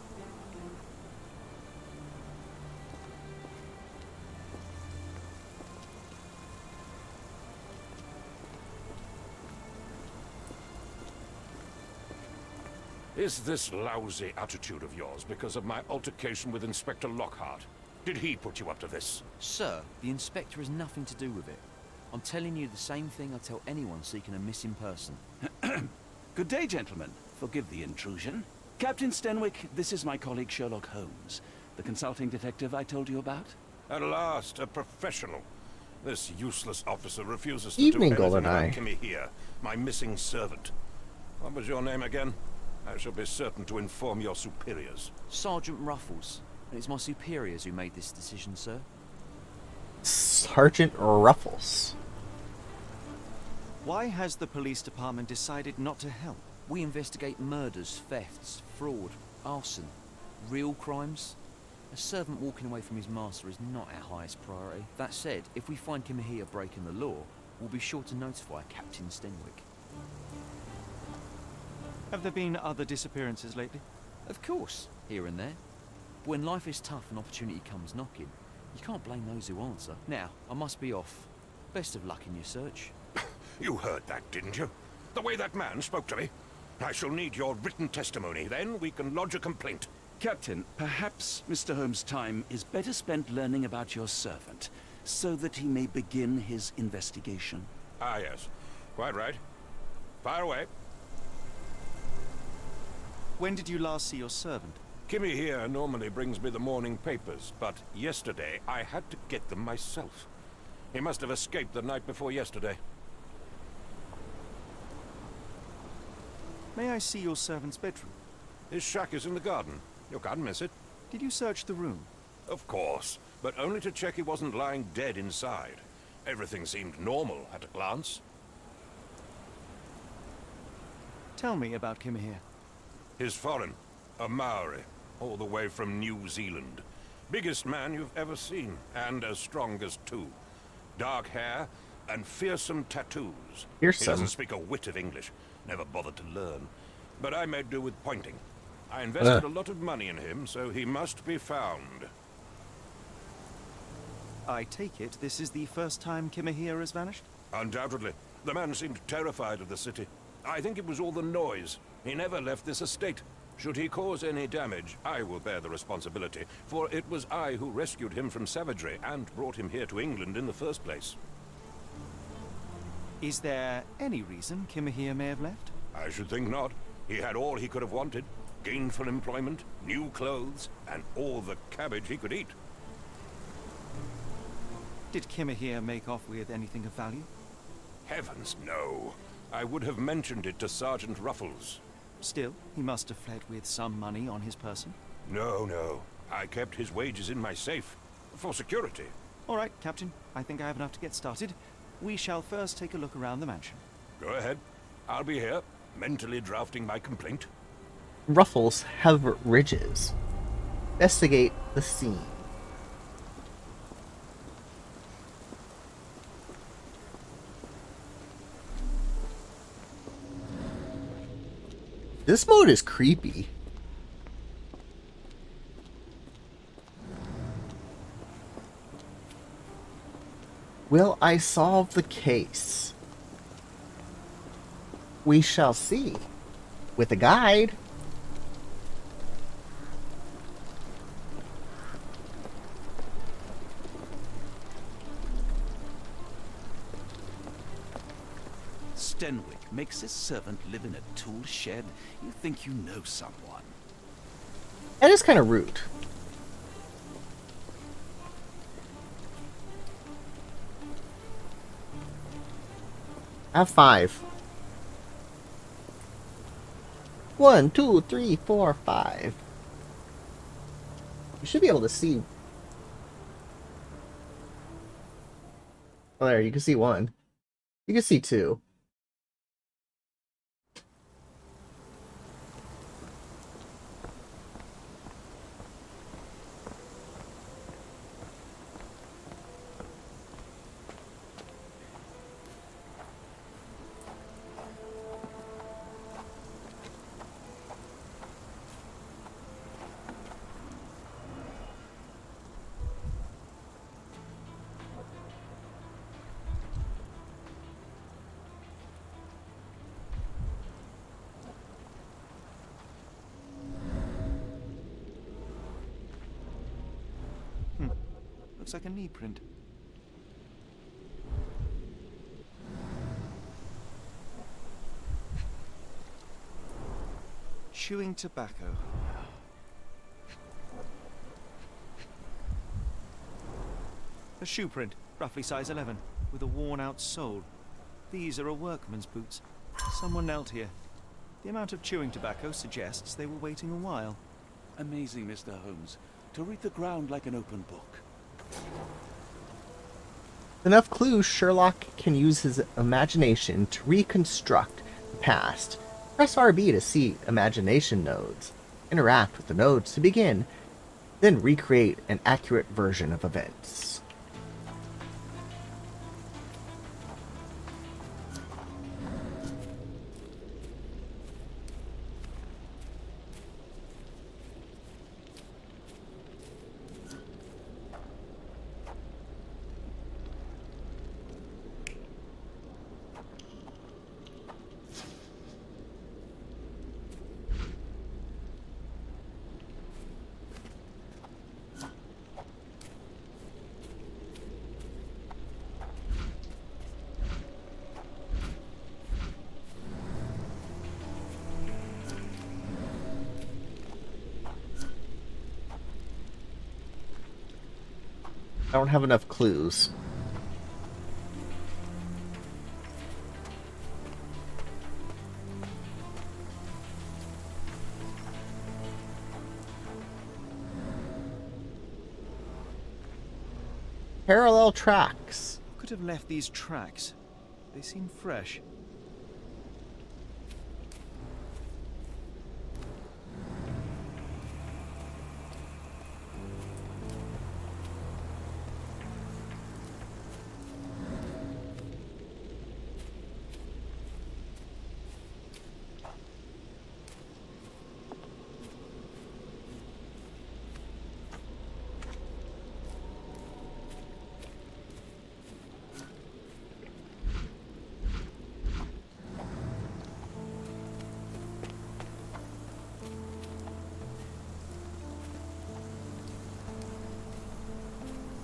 Is this lousy attitude of yours because of my altercation with Inspector Lockhart? Did he put you up to this? Sir, the inspector has nothing to do with it. I'm telling you the same thing I tell anyone seeking a missing person. Good day, gentlemen. Forgive the intrusion. Captain Stenwick, this is my colleague Sherlock Holmes, the consulting detective I told you about. At last, a professional. This useless officer refuses to Evening, do anything Goldeneye. about Kimmy here, my missing servant. What was your name again? I shall be certain to inform your superiors. Sergeant Ruffles. And it's my superiors who made this decision, sir. Sergeant Ruffles. Why has the police department decided not to help? We investigate murders, thefts, fraud, arson, real crimes. A servant walking away from his master is not our highest priority. That said, if we find Kimahia breaking the law, we'll be sure to notify Captain Stenwick. Have there been other disappearances lately? Of course, here and there. But when life is tough and opportunity comes knocking, you can't blame those who answer. Now, I must be off. Best of luck in your search. You heard that, didn't you? The way that man spoke to me. I shall need your written testimony. Then we can lodge a complaint. Captain, perhaps Mr. Holmes' time is better spent learning about your servant, so that he may begin his investigation. Ah, yes. Quite right. Fire away. When did you last see your servant? Kimmy here normally brings me the morning papers, but yesterday I had to get them myself. He must have escaped the night before yesterday. May I see your servant's bedroom? His shack is in the garden. You can't miss it. Did you search the room? Of course, but only to check he wasn't lying dead inside. Everything seemed normal at a glance. Tell me about Kimahir. He's foreign. A Maori. All the way from New Zealand. Biggest man you've ever seen, and as strong as two. Dark hair and fearsome tattoos. Fearsome. He doesn't speak a whit of English. Never bothered to learn. But I made do with pointing. I invested a lot of money in him, so he must be found. I take it this is the first time Kimahir has vanished? Undoubtedly. The man seemed terrified of the city. I think it was all the noise. He never left this estate. Should he cause any damage, I will bear the responsibility, for it was I who rescued him from savagery and brought him here to England in the first place. Is there any reason Kimahir may have left? I should think not. He had all he could have wanted. Gainful employment, new clothes, and all the cabbage he could eat. Did Kimahir make off with anything of value? Heavens, no. I would have mentioned it to Sergeant Ruffles. Still, he must have fled with some money on his person. No. I kept his wages in my safe. For security. All right, Captain. I think I have enough to get started. We shall first take a look around the mansion. Go ahead. I'll be here, mentally drafting my complaint. Ruffles have ridges. Investigate the scene. This mode is creepy. Will I solve the case? We shall see. With a guide. Stenwick makes his servant live in a tool shed. You think you know someone. That is kind of rude. I have 5. 1, 2, 3, 4, 5. You should be able to see. Oh, there, you can see 1. You can see 2. Looks like a knee print. Chewing tobacco. A shoe print, roughly size 11, with a worn-out sole. These are a workman's boots. Someone knelt here. The amount of chewing tobacco suggests they were waiting a while. Amazing, Mr. Holmes. To read the ground like an open book. Enough clues, Sherlock can use his imagination to reconstruct the past. Press RB to see imagination nodes. Interact with the nodes to begin, then recreate an accurate version of events. I don't have enough clues. Parallel tracks. Who could have left these tracks? They seem fresh.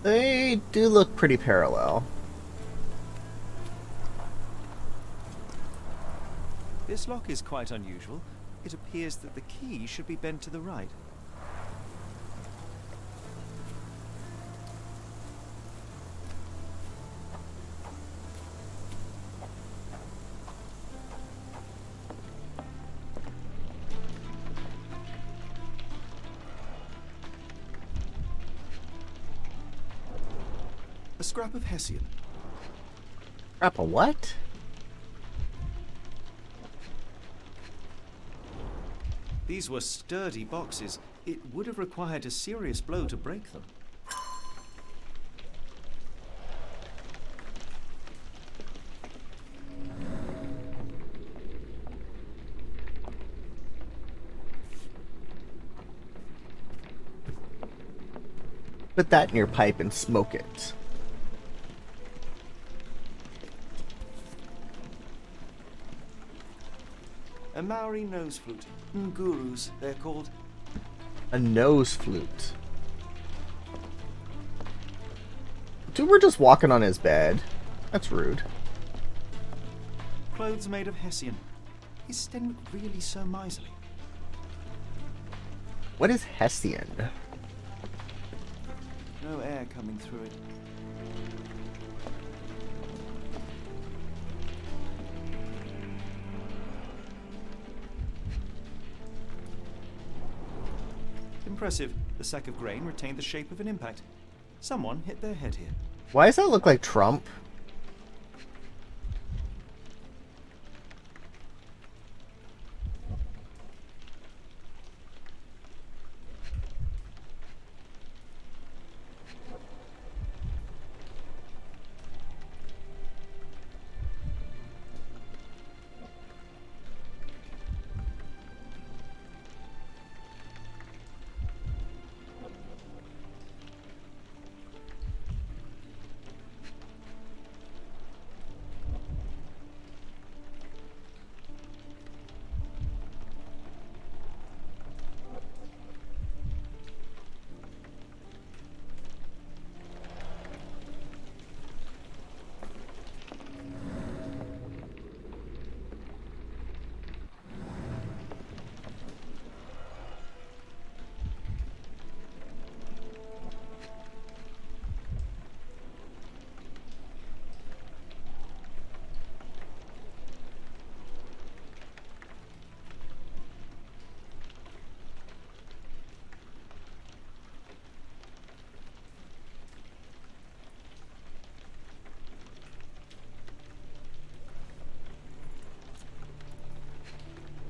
They do look pretty parallel. This lock is quite unusual. It appears that the key should be bent to the right. A scrap of Hessian. Scrap of what? These were sturdy boxes. It would have required a serious blow to break them. Put that in your pipe and smoke it. A Maori nose flute. Ngurus, they're called. A nose flute. Dude, we're just walking on his bed. That's rude. Clothes made of Hessian. Is Stenwick really so miserly? What is Hessian? No air coming through it. Impressive. The sack of grain retained the shape of an impact. Someone hit their head here. Why does that look like Trump?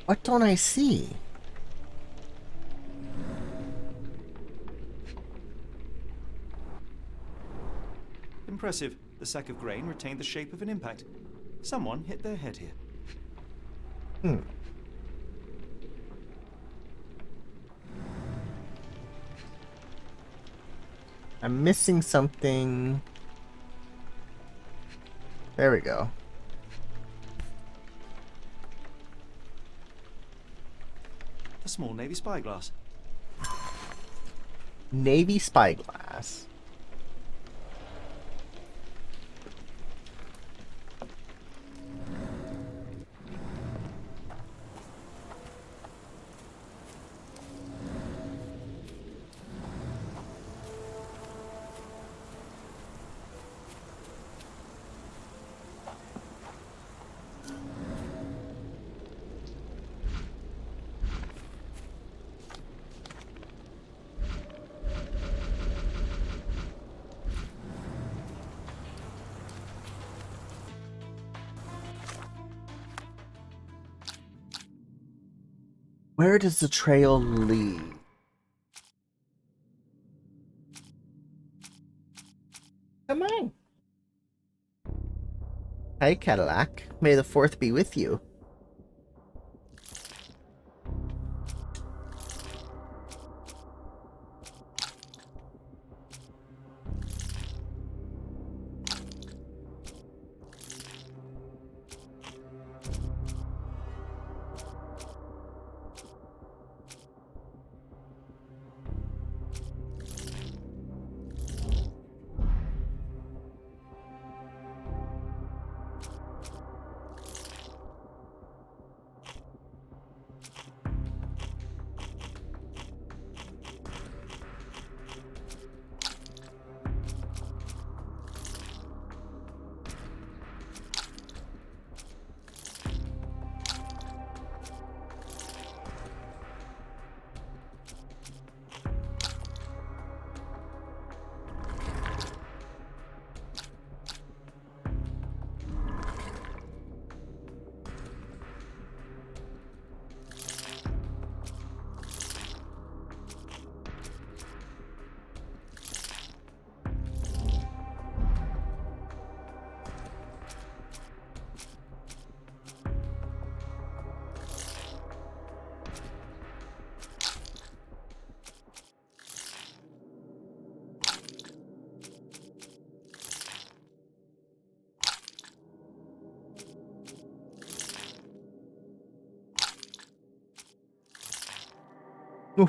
What don't I see? Impressive. The sack of grain retained the shape of an impact. Someone hit their head here. I'm missing something. There we go. A small Navy spyglass. Navy spyglass. Where does the trail lead? Come on. Hi, Cadillac. May the 4th be with you.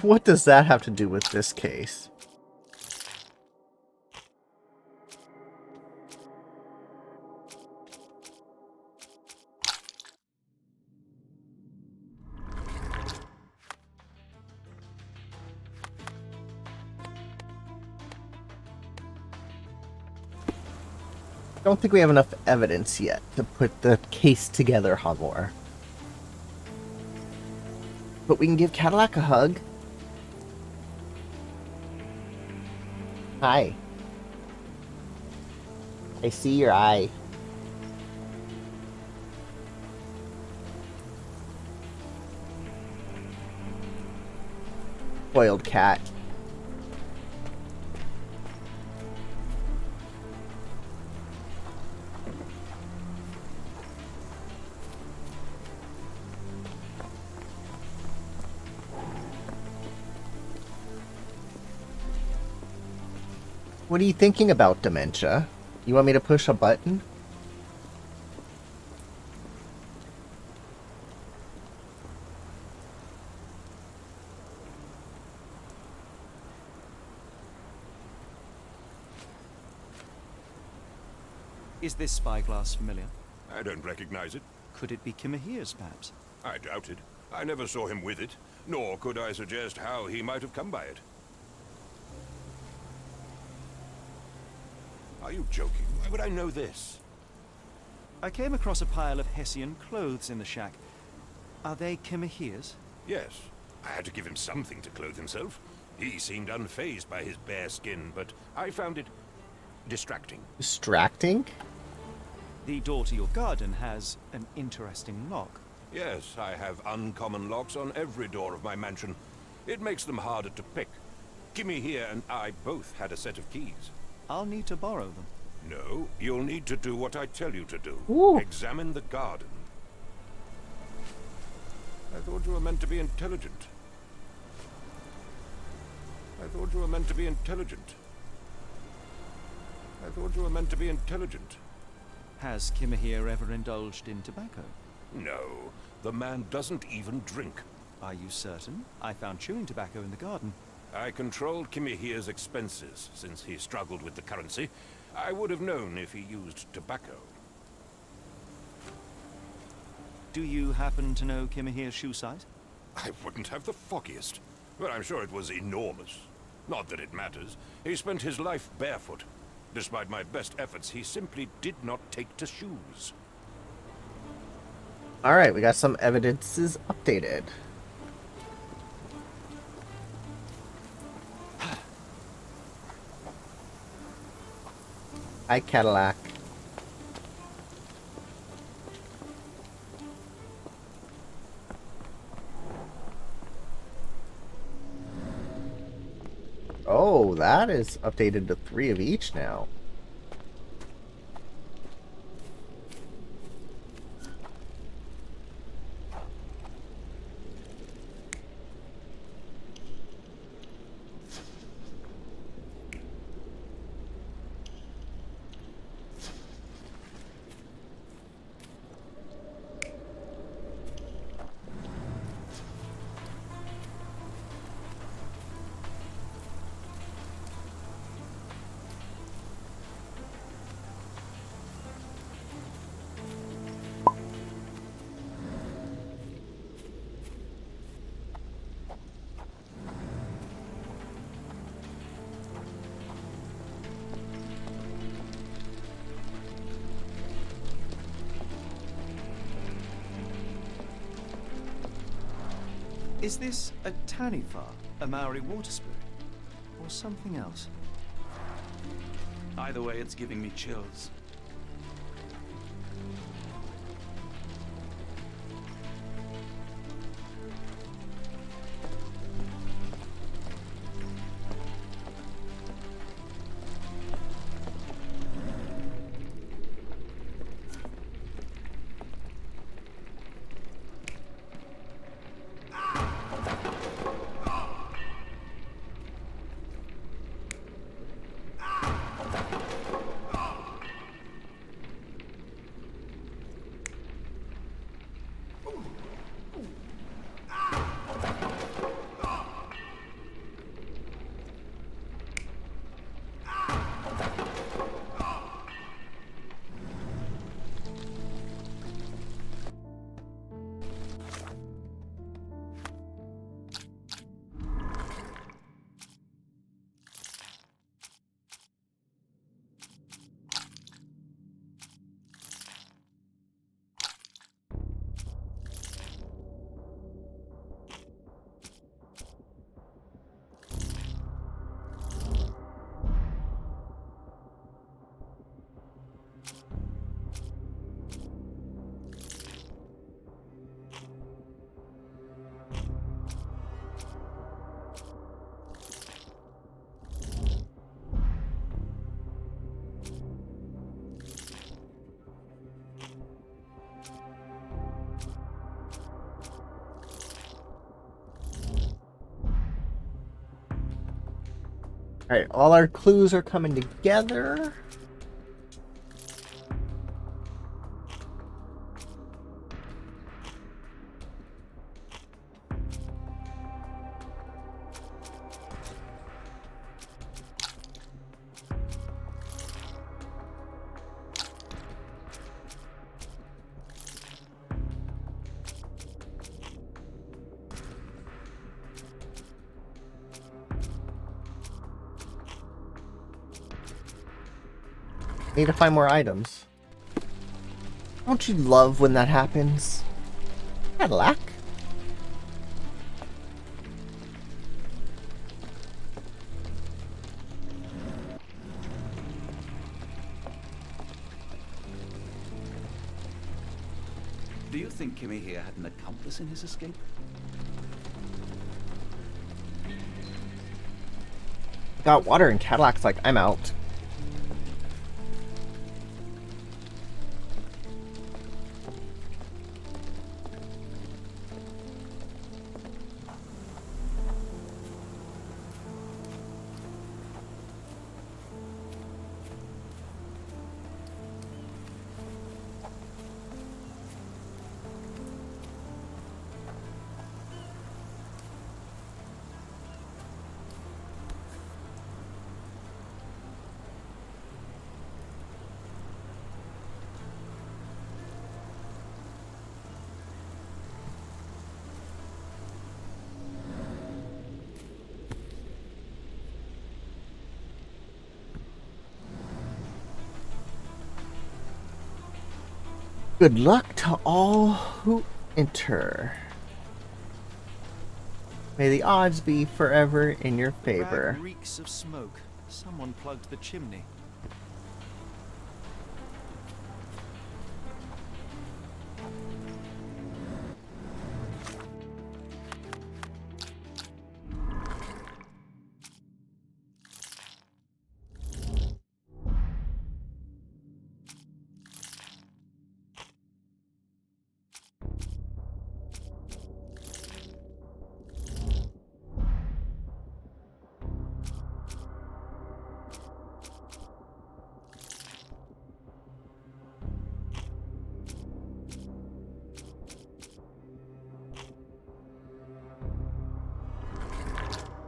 What does that have to do with this case? Don't think we have enough evidence yet to put the case together, Hogwarts. But we can give Cadillac a hug. Hi. I see your eye. Spoiled cat. What are you thinking about, Dementia? You want me to push a button? Is this spyglass familiar? I don't recognize it. Could it be Kimahir's, perhaps? I doubt it. I never saw him with it, nor could I suggest how he might have come by it. Are you joking? Why would I know this? I came across a pile of Hessian clothes in the shack. Are they Kimahir's? Yes. I had to give him something to clothe himself. He seemed unfazed by his bare skin, but I found it distracting. Distracting? The door to your garden has an interesting lock. Yes, I have uncommon locks on every door of my mansion. It makes them harder to pick. Kimmy here and I both had a set of keys. I'll need to borrow them. No, you'll need to do what I tell you to do. Ooh. Examine the garden. I thought you were meant to be intelligent. I thought you were meant to be intelligent. I thought you were meant to be intelligent. Has Kimahir ever indulged in tobacco? No, the man doesn't even drink. Are you certain? I found chewing tobacco in the garden. I controlled Kimahir's expenses since he struggled with the currency. I would have known if he used tobacco. Do you happen to know Kimahir's shoe size? I wouldn't have the foggiest, but I'm sure it was enormous. Not that it matters. He spent his life barefoot. Despite my best efforts, he simply did not take to shoes. Alright, we got some evidences updated. Hi, Cadillac. Oh, that is updated to 3 of each now. Is this a Taniwha, a Maori water spirit, or something else? Either way, it's giving me chills. Alright, all our clues are coming together. Need to find more items. Don't you love when that happens? Cadillac? Do you think Kimmy here had an accomplice in his escape? Got water and Cadillac's like, I'm out. Good luck to all who enter. May the odds be forever in your favor. Rag reeks of smoke. Someone plugged the chimney.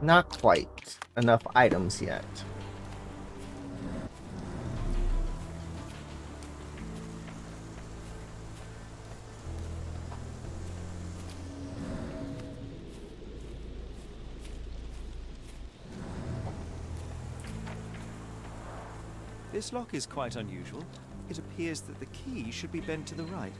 Not quite enough items yet. This lock is quite unusual. It appears that the key should be bent to the right.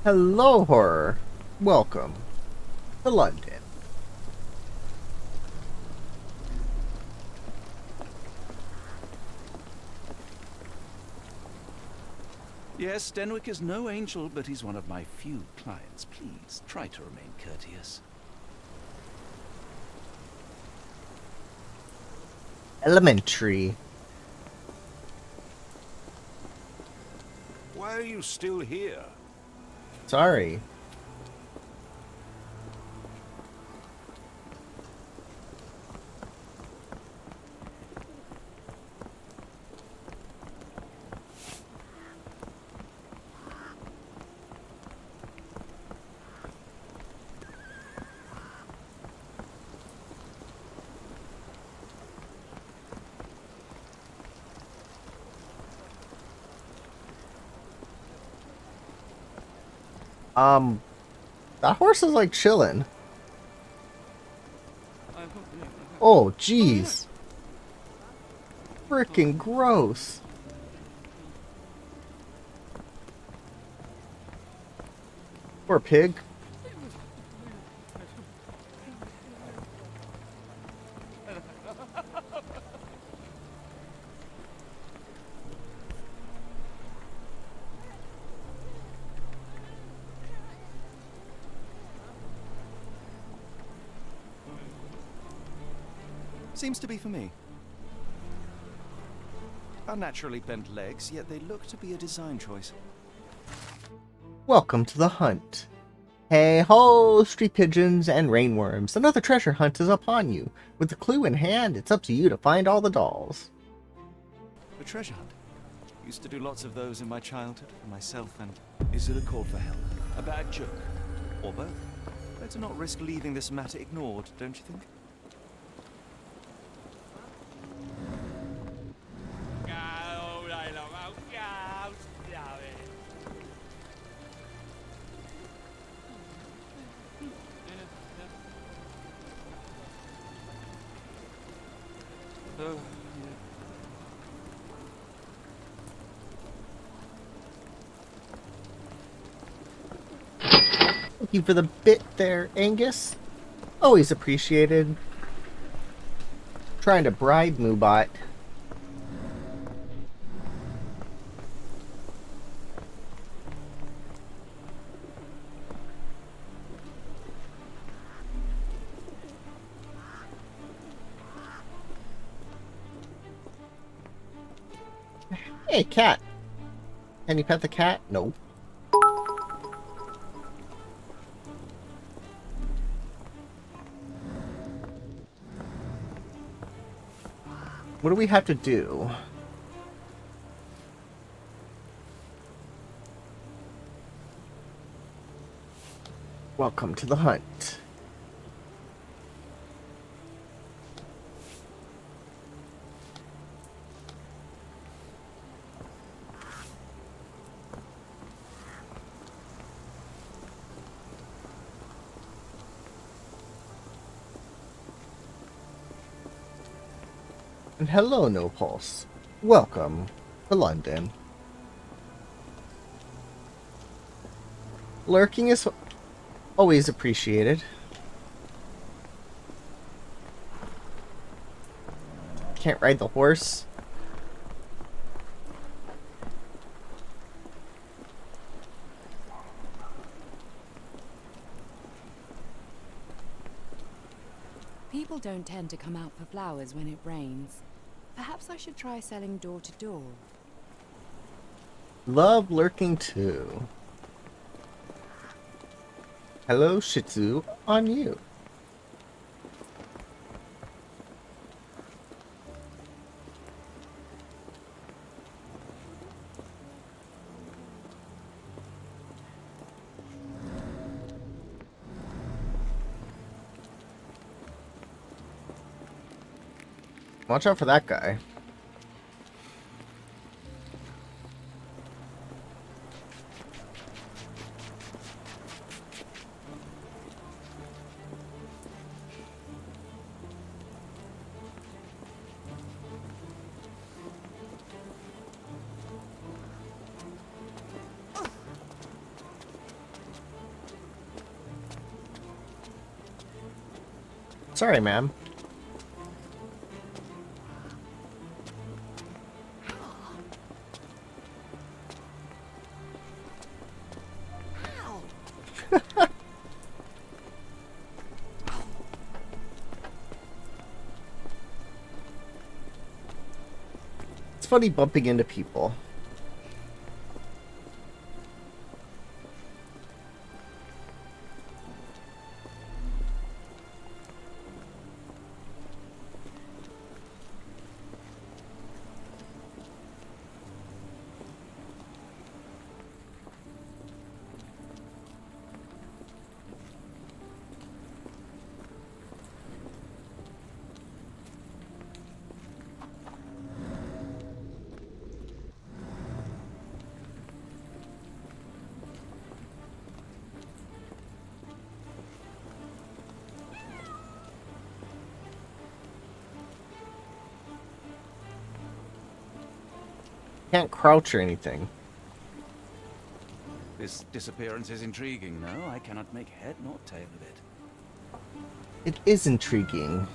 Hello, horror. Welcome to London. Yes, Denwick is no angel, but he's one of my few clients. Please, try to remain courteous. Elementary. Why are you still here? Sorry. That horse is like chilling. Oh, jeez. Freaking gross. Poor pig. Seems to be for me. Unnaturally bent legs, yet they look to be a design choice. Welcome to the hunt. Hey ho, street pigeons and rainworms. Another treasure hunt is upon you. With the clue in hand, it's up to you to find all the dolls. A treasure hunt. Used to do lots of those in my childhood for myself and... Is it a call for help? A bad joke? Or both? Better not risk leaving this matter ignored, don't you think? Thank you for the bit there, Angus. Always appreciated. Trying to bribe Moobot. Hey, cat. Can you pet the cat? No. What do we have to do? Welcome to the hunt. And hello, No Pulse. Welcome to London. Lurking is always appreciated. Can't ride the horse. People don't tend to come out for flowers when it rains. Perhaps I should try selling door to door. Love lurking too. Hello, Shih Tzu, on you. Watch out for that guy. Sorry, ma'am. It's funny bumping into people. Can't crouch or anything. This disappearance is intriguing, no? I cannot make head nor tail of it. It is intriguing.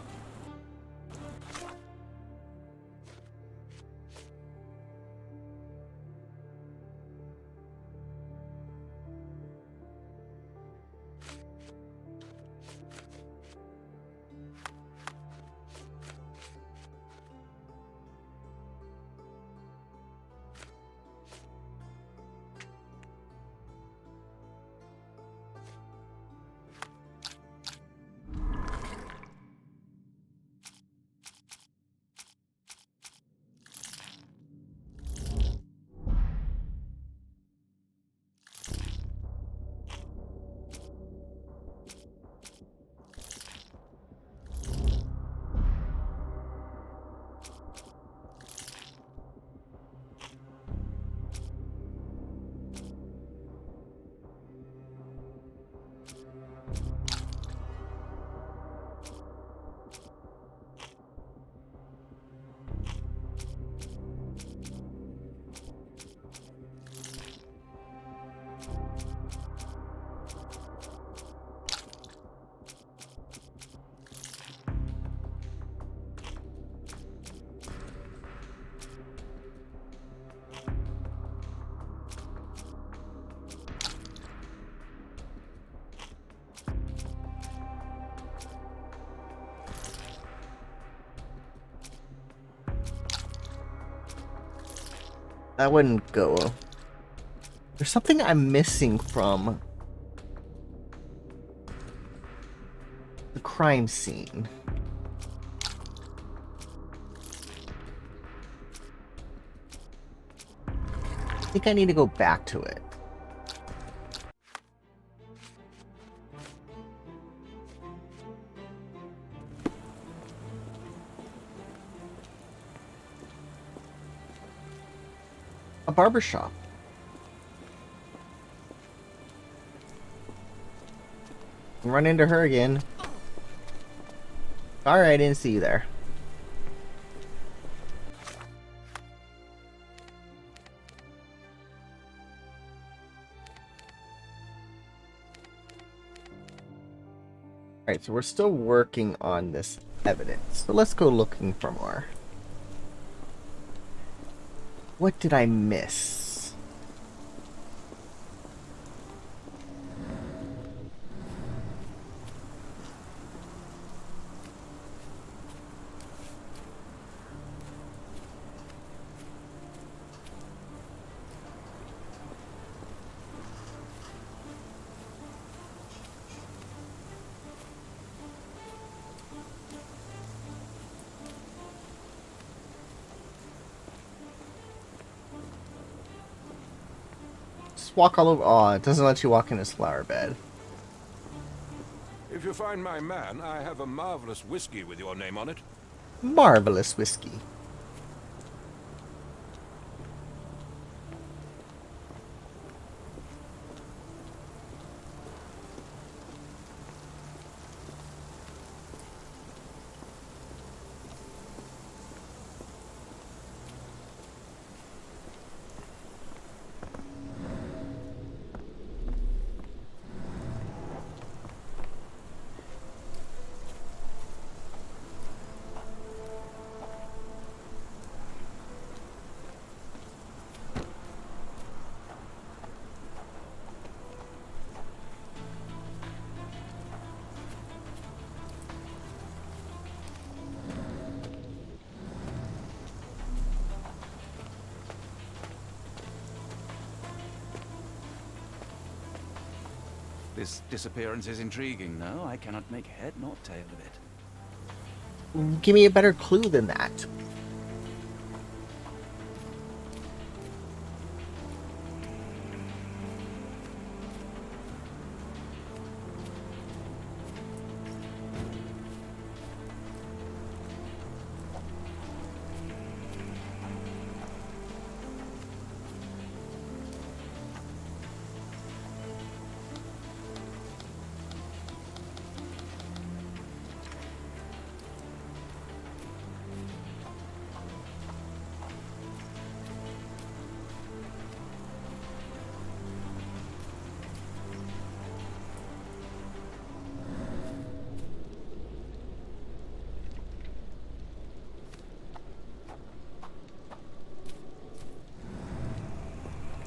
That wouldn't go. There's something I'm missing from the crime scene. I think I need to go back to it. A barbershop. Run into her again. Sorry, I didn't see you there. Alright, so we're still working on this evidence. So let's go looking for more. What did I miss? Just walk all over. Oh, it doesn't let you walk in his flower bed. If you find my man, I have a marvelous whiskey with your name on it. Marvelous whiskey. This disappearance is intriguing, no? I cannot make head nor tail of it. Give me a better clue than that.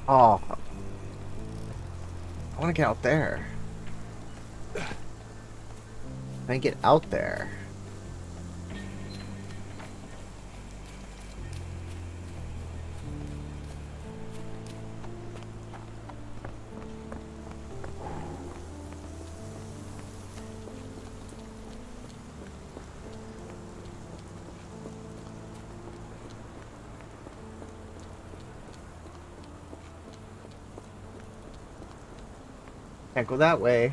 Oh. I want to get out there. Can I get out there? Can't go that way.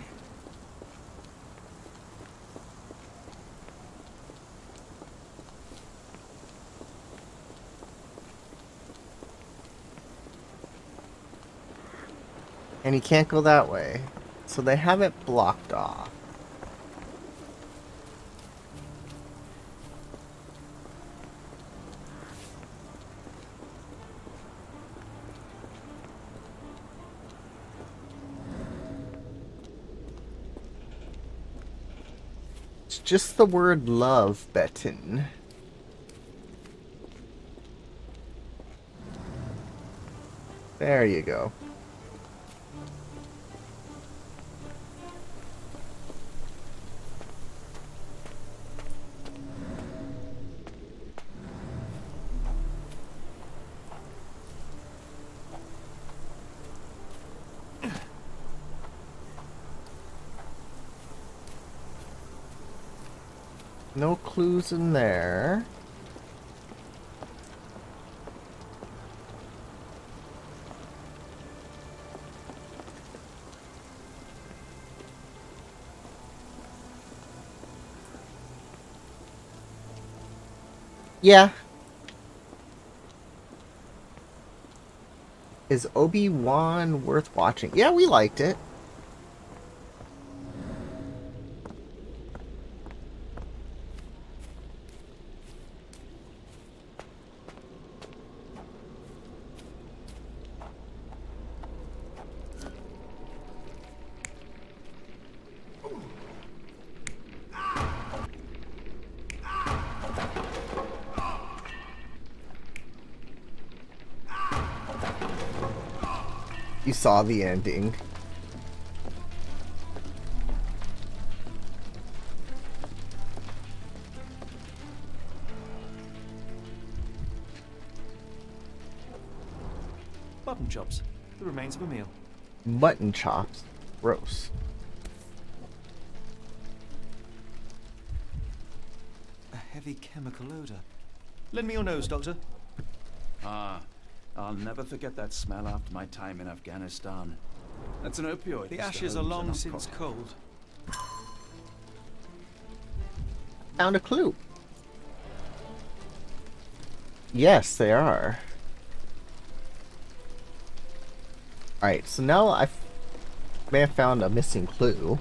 And he can't go that way. So they have it blocked off. It's just the word love, Betton. There you go. No clues in there. Yeah. Is Obi-Wan worth watching? Yeah, we liked it. You saw the ending. Mutton chops. The remains of a meal. Mutton chops. Gross. A heavy chemical odor. Lend me your nose, Doctor. Ah, I'll never forget that smell after my time in Afghanistan. That's an opioid. The Mr. ashes are Holmes, long and since cold. Found a clue. Yes, they are. Alright, so now I may have found a missing clue.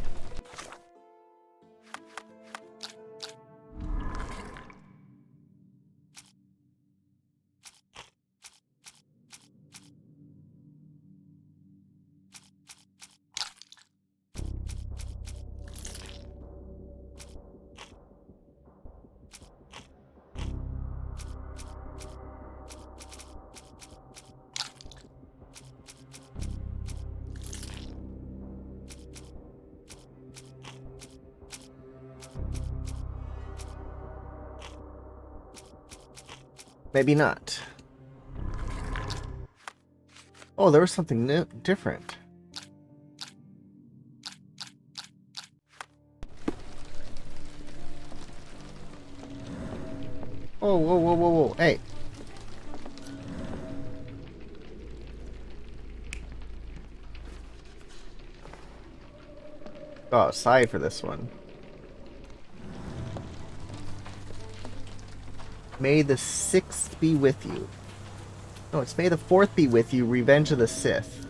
Maybe not. Oh, there was something new, different. Oh, whoa, whoa, whoa, whoa, hey. Go outside for this one. May the 6th be with you. No, it's May the 4th be with you, Revenge of the Sith.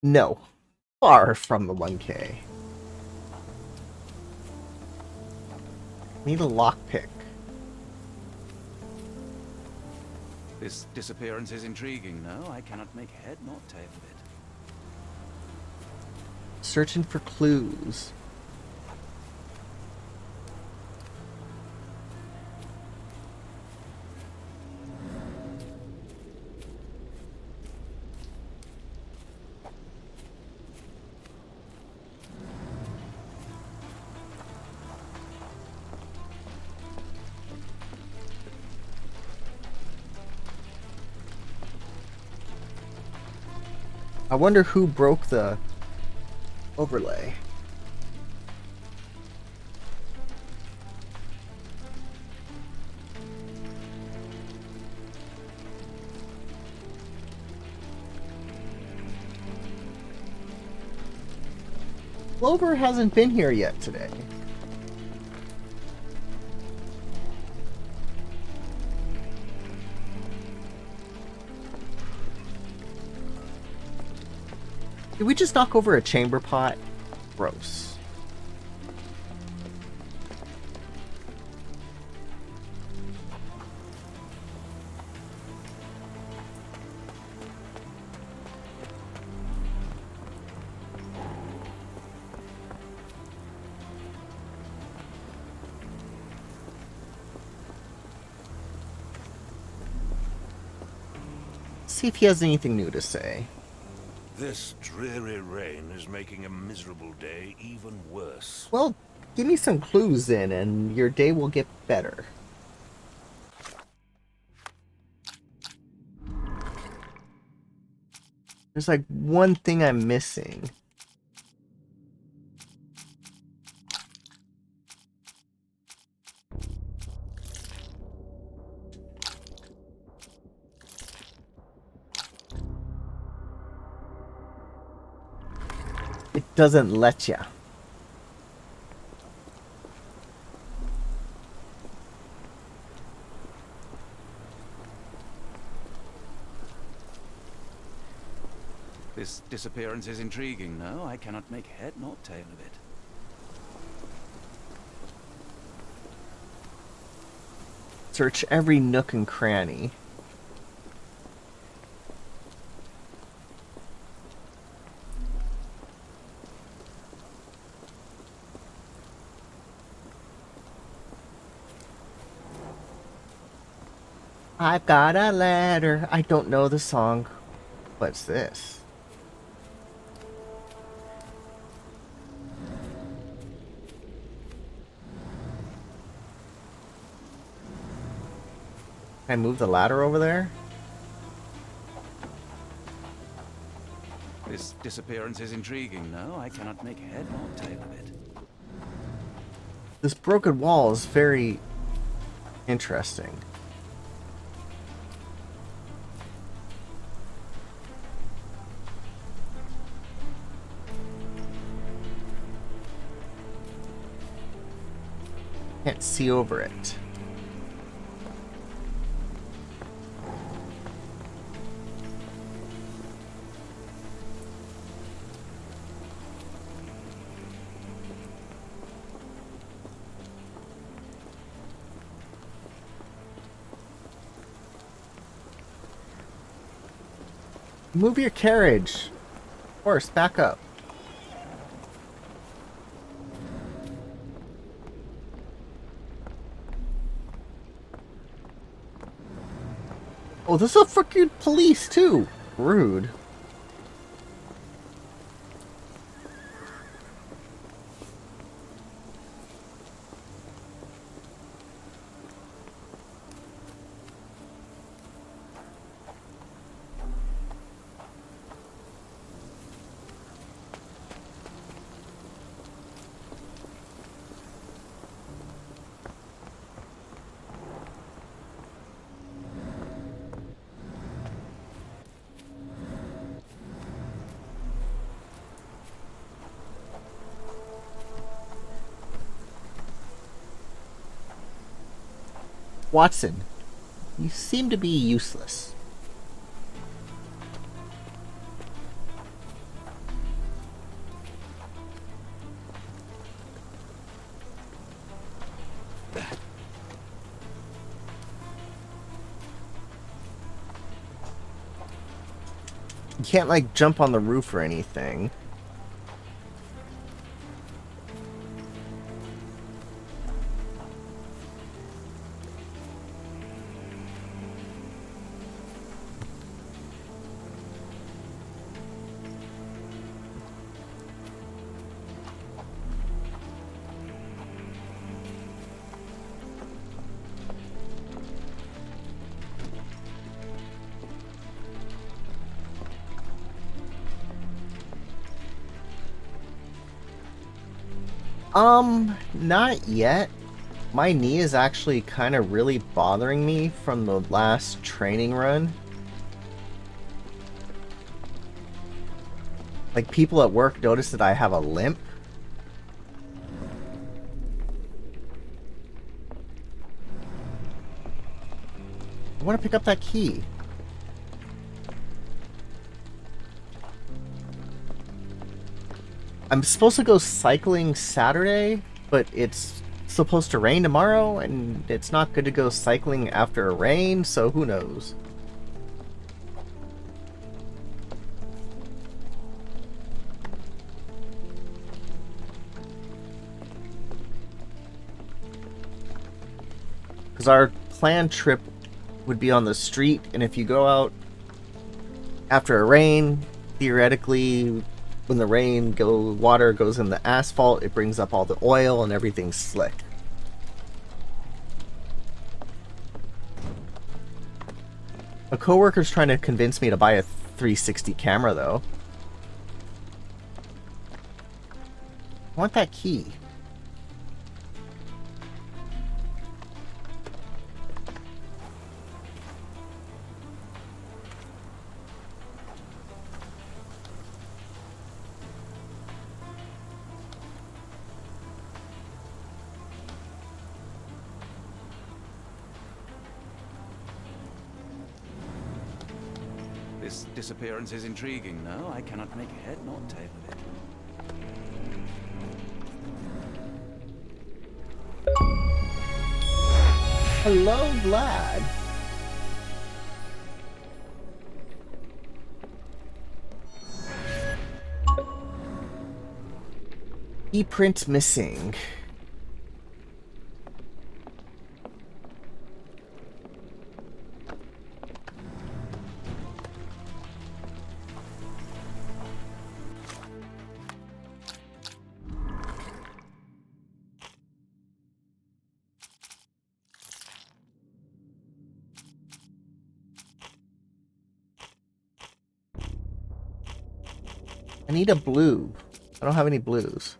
No. Far from the 1K. Need a lockpick. This disappearance is intriguing, no? I cannot make head nor tail of it. Searching for clues. I wonder who broke the overlay. Clover hasn't been here yet today. Did we just knock over a chamber pot? Gross. See if he has anything new to say. This dreary rain is making a miserable day even worse. Well, give me some clues then, and your day will get better. There's like one thing I'm missing. It doesn't let ya. This disappearance is intriguing, no? I cannot make head nor tail of it. Search every nook and cranny. I've got a letter. I don't know the song. What's this? Can I move the ladder over there? This disappearance is intriguing, no? I cannot make head nor tail of it. This broken wall is very interesting. Can't see over it. Move your carriage. Horse, back up. Oh, this is a freaking police too. Rude. Watson, you seem to be useless. You can't, like, jump on the roof or anything. Not yet. My knee is actually kind of really bothering me from the last training run. Like, people at work notice that I have a limp. I want to pick up that key. I'm supposed to go cycling Saturday, but it's supposed to rain tomorrow, and it's not good to go cycling after a rain, so who knows? Because our planned trip would be on the street, and if you go out after a rain, theoretically, when the water goes in the asphalt, it brings up all the oil and everything's slick. A coworker's trying to convince me to buy a 360 camera, though. I want that key. disappearance is intriguing, no, I cannot make head nor tail of it. Hello, Vlad. E-print missing. I need a blue. I don't have any blues.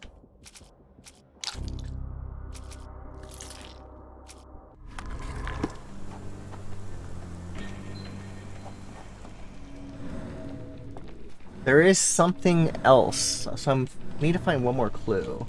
There is something else, so I need to find one more clue.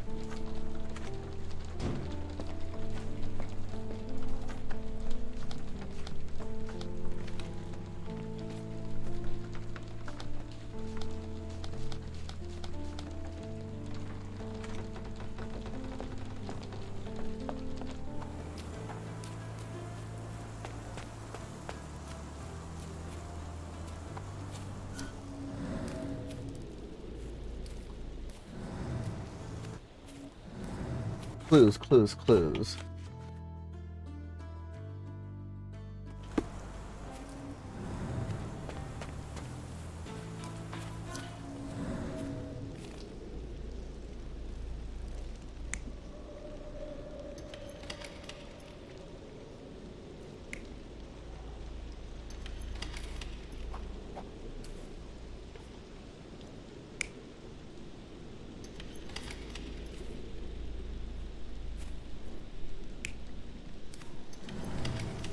Clues, clues, clues.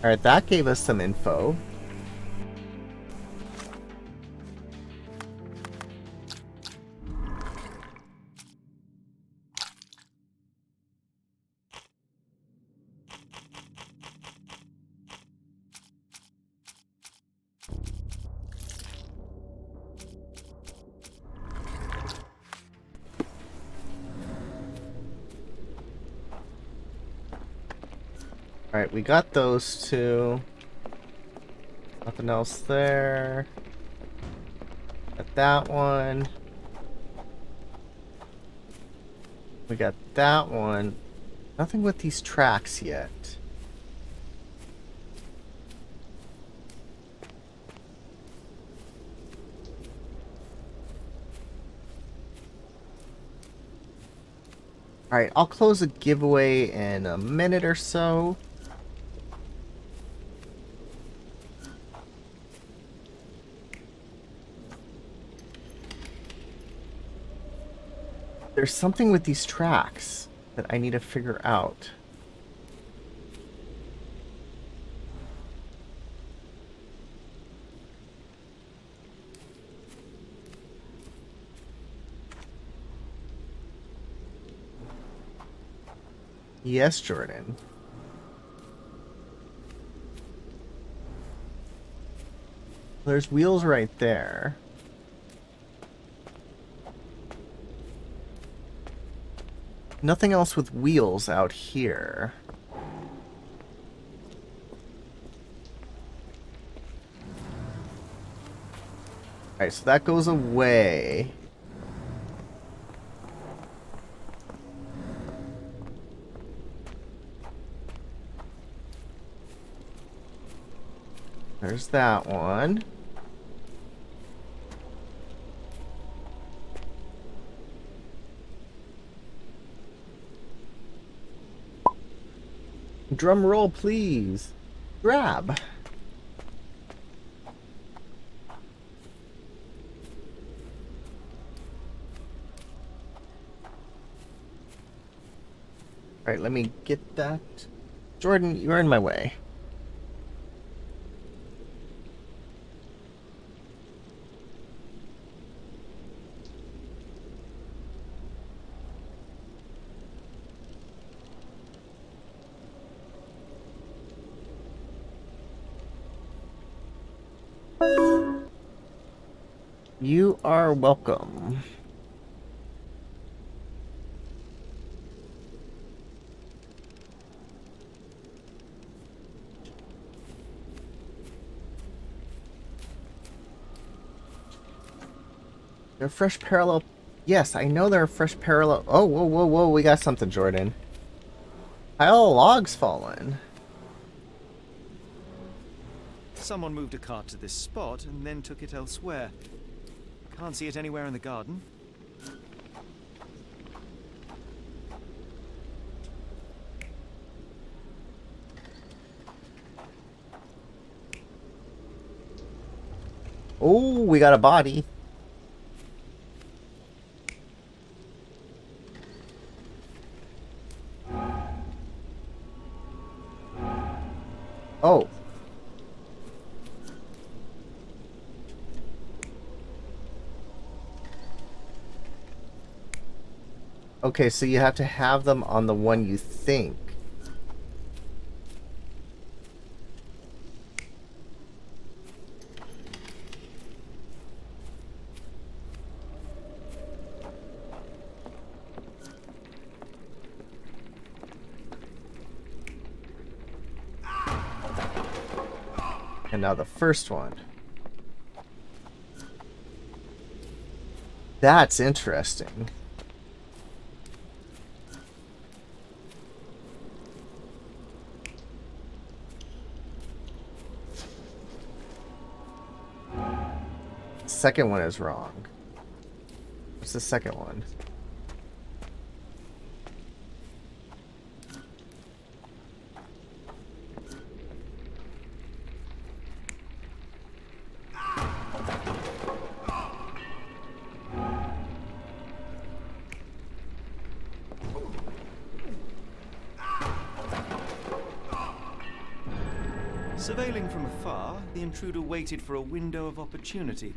Alright, that gave us some info. Alright, we got those two. Nothing else there. Got that one. We got that one. Nothing with these tracks yet. Alright, I'll close a giveaway in a minute or so. There's something with these tracks that I need to figure out. Yes, Jordan. There's wheels right there. Nothing else with wheels out here. Alright, so that goes away. There's that one. Drum roll, please. Grab. Alright, let me get that. Jordan, you're in my way. You are welcome. They're fresh parallel. Yes, I know they're fresh parallel. Oh, whoa, whoa, whoa. We got something, Jordan. Pile of logs fallen. Someone moved a cart to this spot and then took it elsewhere. Can't see it anywhere in the garden. Oh, we got a body. Oh. Okay, so you have to have them on the one you think. And now the first one. That's interesting. Second one is wrong. What's the second one? Surveilling from afar, the intruder waited for a window of opportunity.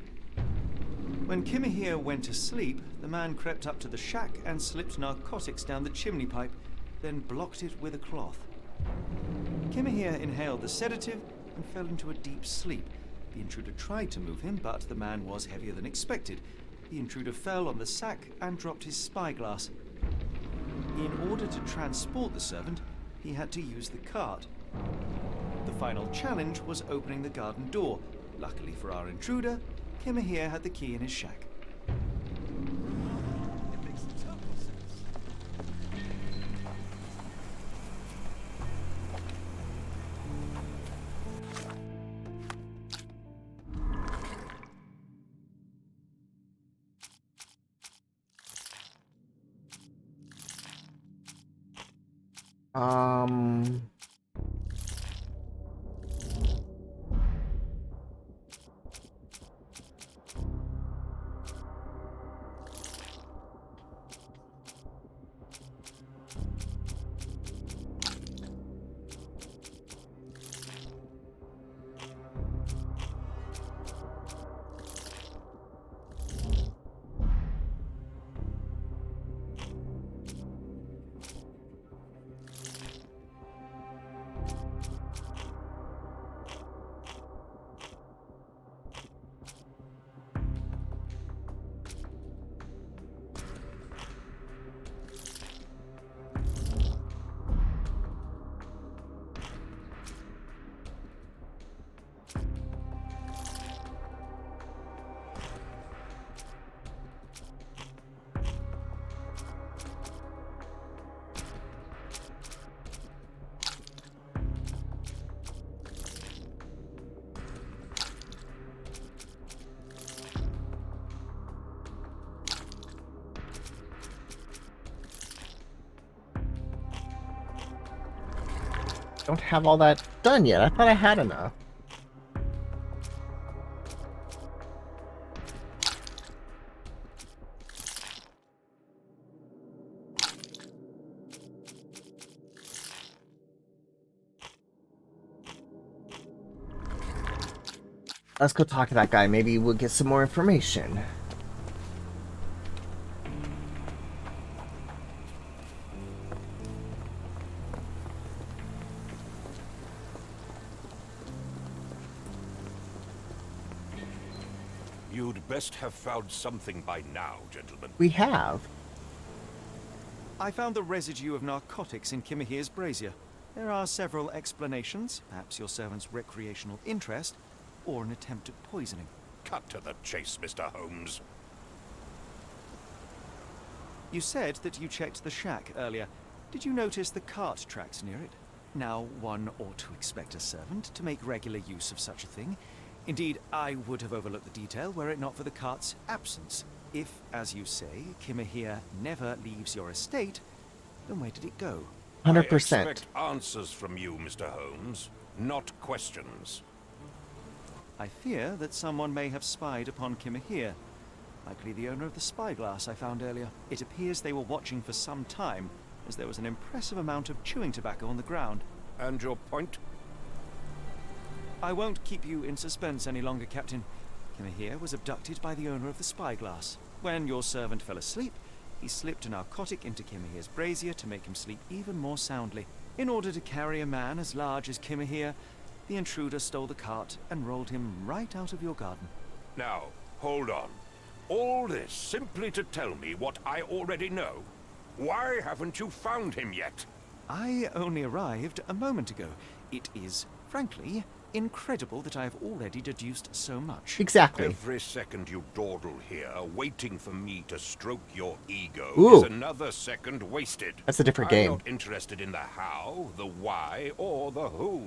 When Kimahir went to sleep, the man crept up to the shack and slipped narcotics down the chimney pipe, then blocked it with a cloth. Kimahir inhaled the sedative and fell into a deep sleep. The intruder tried to move him, but the man was heavier than expected. The intruder fell on the sack and dropped his spyglass. In order to transport the servant, he had to use the cart. The final challenge was opening the garden door. Luckily for our intruder, Kimahir had the key in his shack. It makes total sense. Don't have all that done yet. I thought I had enough. Let's go talk to that guy. Maybe we'll get some more information. You'd best have found something by now, gentlemen. We have. I found the residue of narcotics in Kimahir's brazier. There are several explanations, perhaps your servant's recreational interest, or an attempt at poisoning. Cut to the chase, Mr. Holmes. You said that you checked the shack earlier. Did you notice the cart tracks near it? Now, one ought to expect a servant to make regular use of such a thing. Indeed, I would have overlooked the detail were it not for the cart's absence. If, as you say, Kimahir never leaves your estate, then where did it go? 100%. I expect answers from you, Mr. Holmes, not questions. I fear that someone may have spied upon Kimahir. Likely the owner of the spyglass I found earlier. It appears they were watching for some time, as there was an impressive amount of chewing tobacco on the ground. And your point? I won't keep you in suspense any longer, Captain. Kimahir was abducted by the owner of the spyglass. When your servant fell asleep, he slipped a narcotic into Kimahir's brazier to make him sleep even more soundly. In order to carry a man as large as Kimahir, the intruder stole the cart and rolled him right out of your garden. Now, hold on. All this simply to tell me what I already know? Why haven't you found him yet? I only arrived a moment ago. It is, frankly, incredible that I have already deduced so much. Exactly. Every second you dawdle here, waiting for me to stroke your ego, Ooh. is another second wasted. That's a different I'm game. not interested in the how, the why, or the who.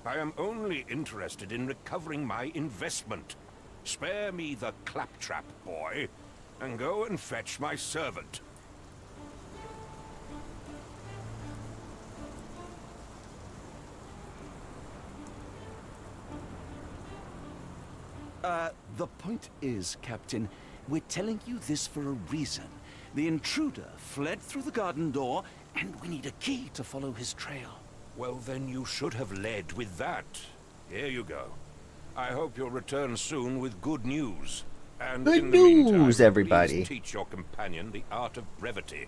I am only interested in recovering my investment. Spare me the claptrap, boy, and go and fetch my servant. The point is, Captain, we're telling you this for a reason. The intruder fled through the garden door, and we need a key to follow his trail. Well, then you should have led with that. Here you go. I hope you'll return soon with good news. And Good in the meantime, news, everybody. please teach your companion the art of brevity.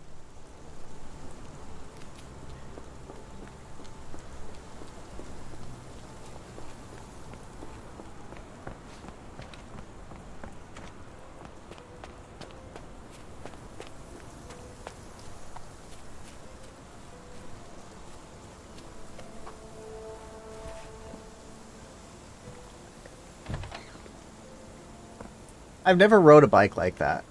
I've never rode a bike like that.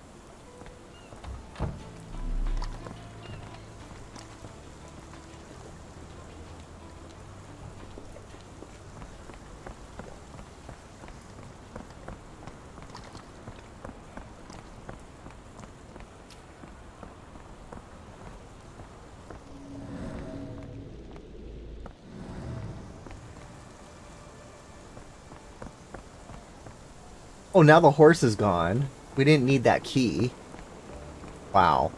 Oh, now the horse is gone. We didn't need that key. Wow.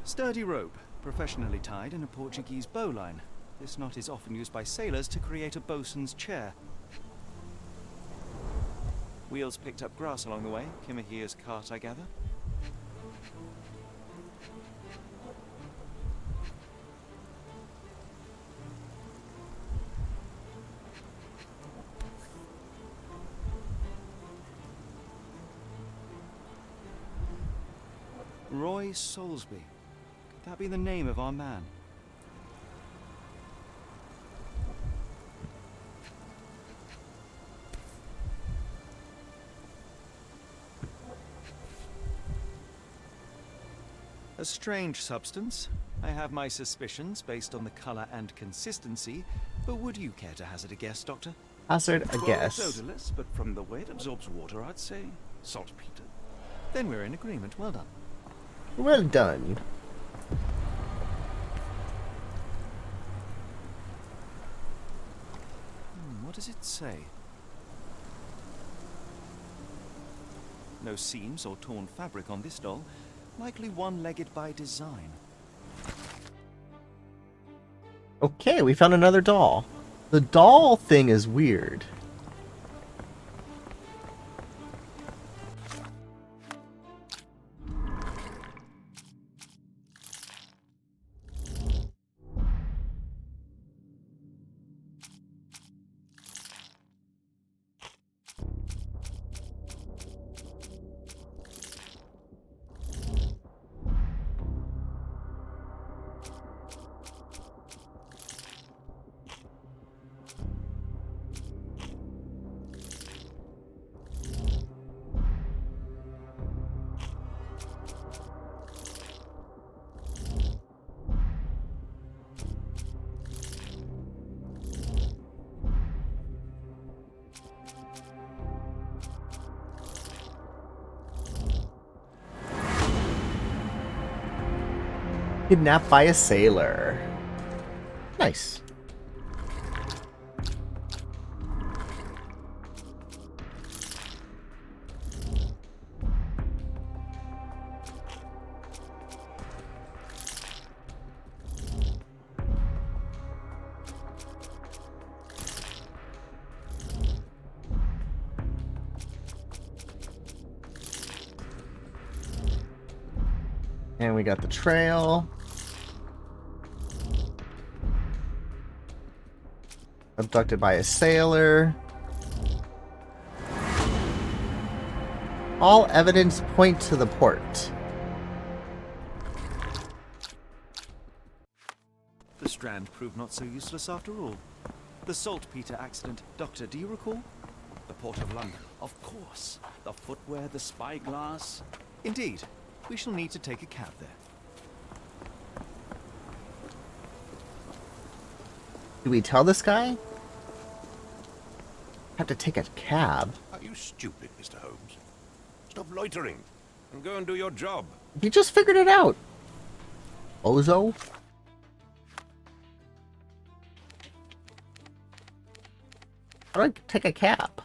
Sturdy rope, professionally tied in a Portuguese bowline. This knot is often used by sailors to create a bosun's chair. Wheels picked up grass along the way. Kimahir's cart, I gather. Roy Soulsby. Could that be the name of our man? A strange substance. I have my suspicions based on the color and consistency, but would you care to hazard a guess, Doctor? Hazard a Well, guess. it's odorless, but from the way it absorbs water, I'd say saltpeter. Then we're in agreement. Well done. Well done. What does it say? No seams or torn fabric on this doll. Likely one-legged by design. Okay, we found another doll. The doll thing is weird. Kidnapped by a sailor. Nice. And we got the trail. Abducted by a sailor. All evidence point to the port. The Strand proved not so useless after all. The saltpeter accident, Doctor, do you recall? The Port of London. Of course. The footwear, the spyglass. Indeed. We shall need to take a cab there. Do we tell this guy? Have to take a cab. Are you stupid, Mr. Holmes? Stop loitering and go and do your job. He just figured it out. Bozo. How do I take a cab?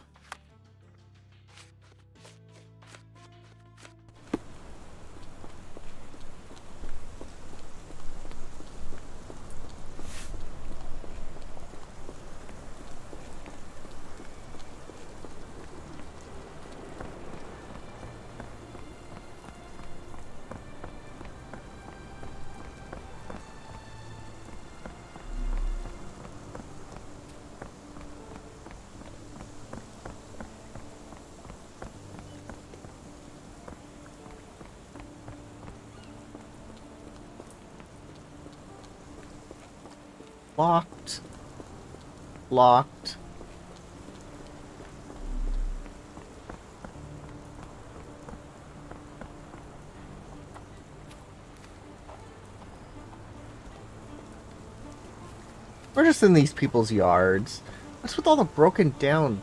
Locked. Locked. We're just in these people's yards. What's with all the broken down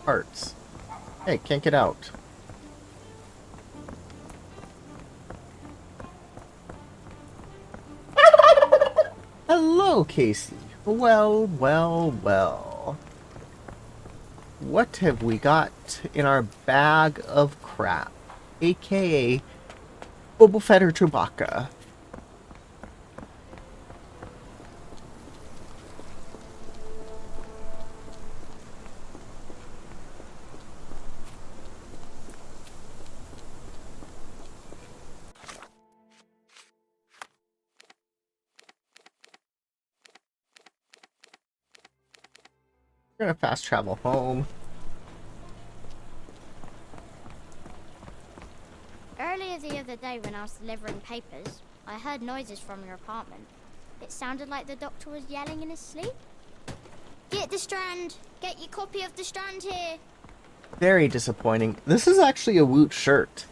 parts? Hey, can't get out. Hello, Casey. Well, well, well. What have we got in our bag of crap? AKA Boba Fett or Chewbacca. We're gonna fast travel home. Earlier the other day when I was delivering papers, I heard noises from your apartment. It sounded like the doctor was yelling in his sleep. Get the Strand! Get your copy of the Strand here! Very disappointing. This is actually a Woot shirt.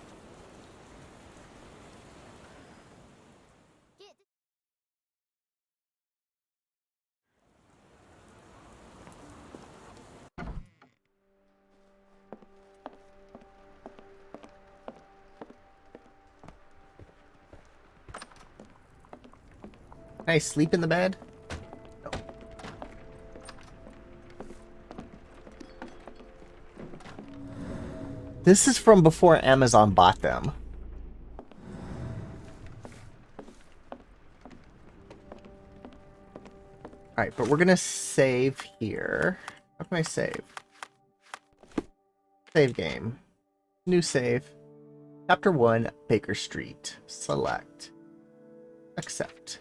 Can I sleep in the bed? No. This is from before Amazon bought them. Alright, but we're gonna save here. How can I save? Save game. New save. Chapter 1, Baker Street. Select. Accept.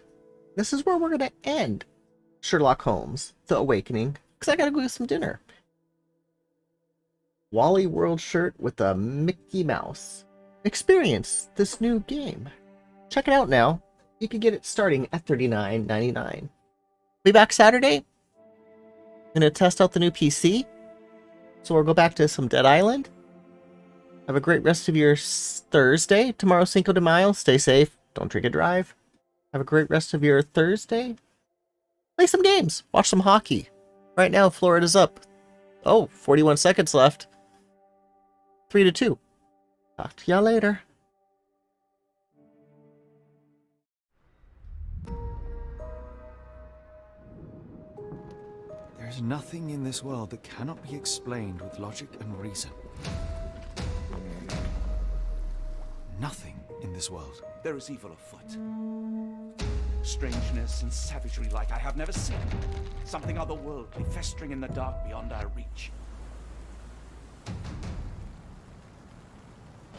This is where we're going to end Sherlock Holmes The Awakening, because I got to go get some dinner. Wally World shirt with a Mickey Mouse. Experience this new game. Check it out now. You can get it starting at $39.99. Be back Saturday. I'm going to test out the new PC. So we'll go back to some Dead Island. Have a great rest of your Thursday. Tomorrow, Cinco de Mayo. Stay safe. Don't drink and drive. Have a great rest of your Thursday. Play some games. Watch some hockey. Right now, Florida's up. Oh, 41 seconds left. 3-2. Talk to y'all later. is nothing in this world that cannot be explained with logic and reason. Nothing in this world. There is evil afoot. Strangeness and savagery like I have never seen. Something otherworldly festering in the dark beyond our reach.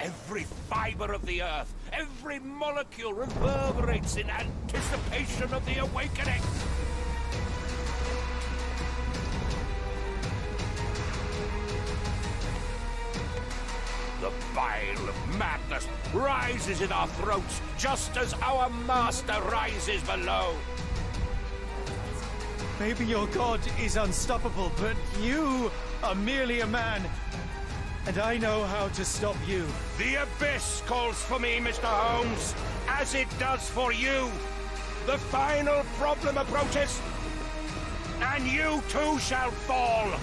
Every fiber of the earth, every molecule reverberates in anticipation of the awakening. The bile of madness rises in our throats, just as our master rises below. Maybe your god is unstoppable, but you are merely a man. And I know how to stop you. The abyss calls for me, Mr. Holmes, as it does for you. The final problem approaches, and you too shall fall.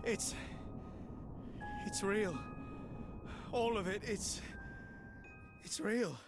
It's real. All of it, it's real.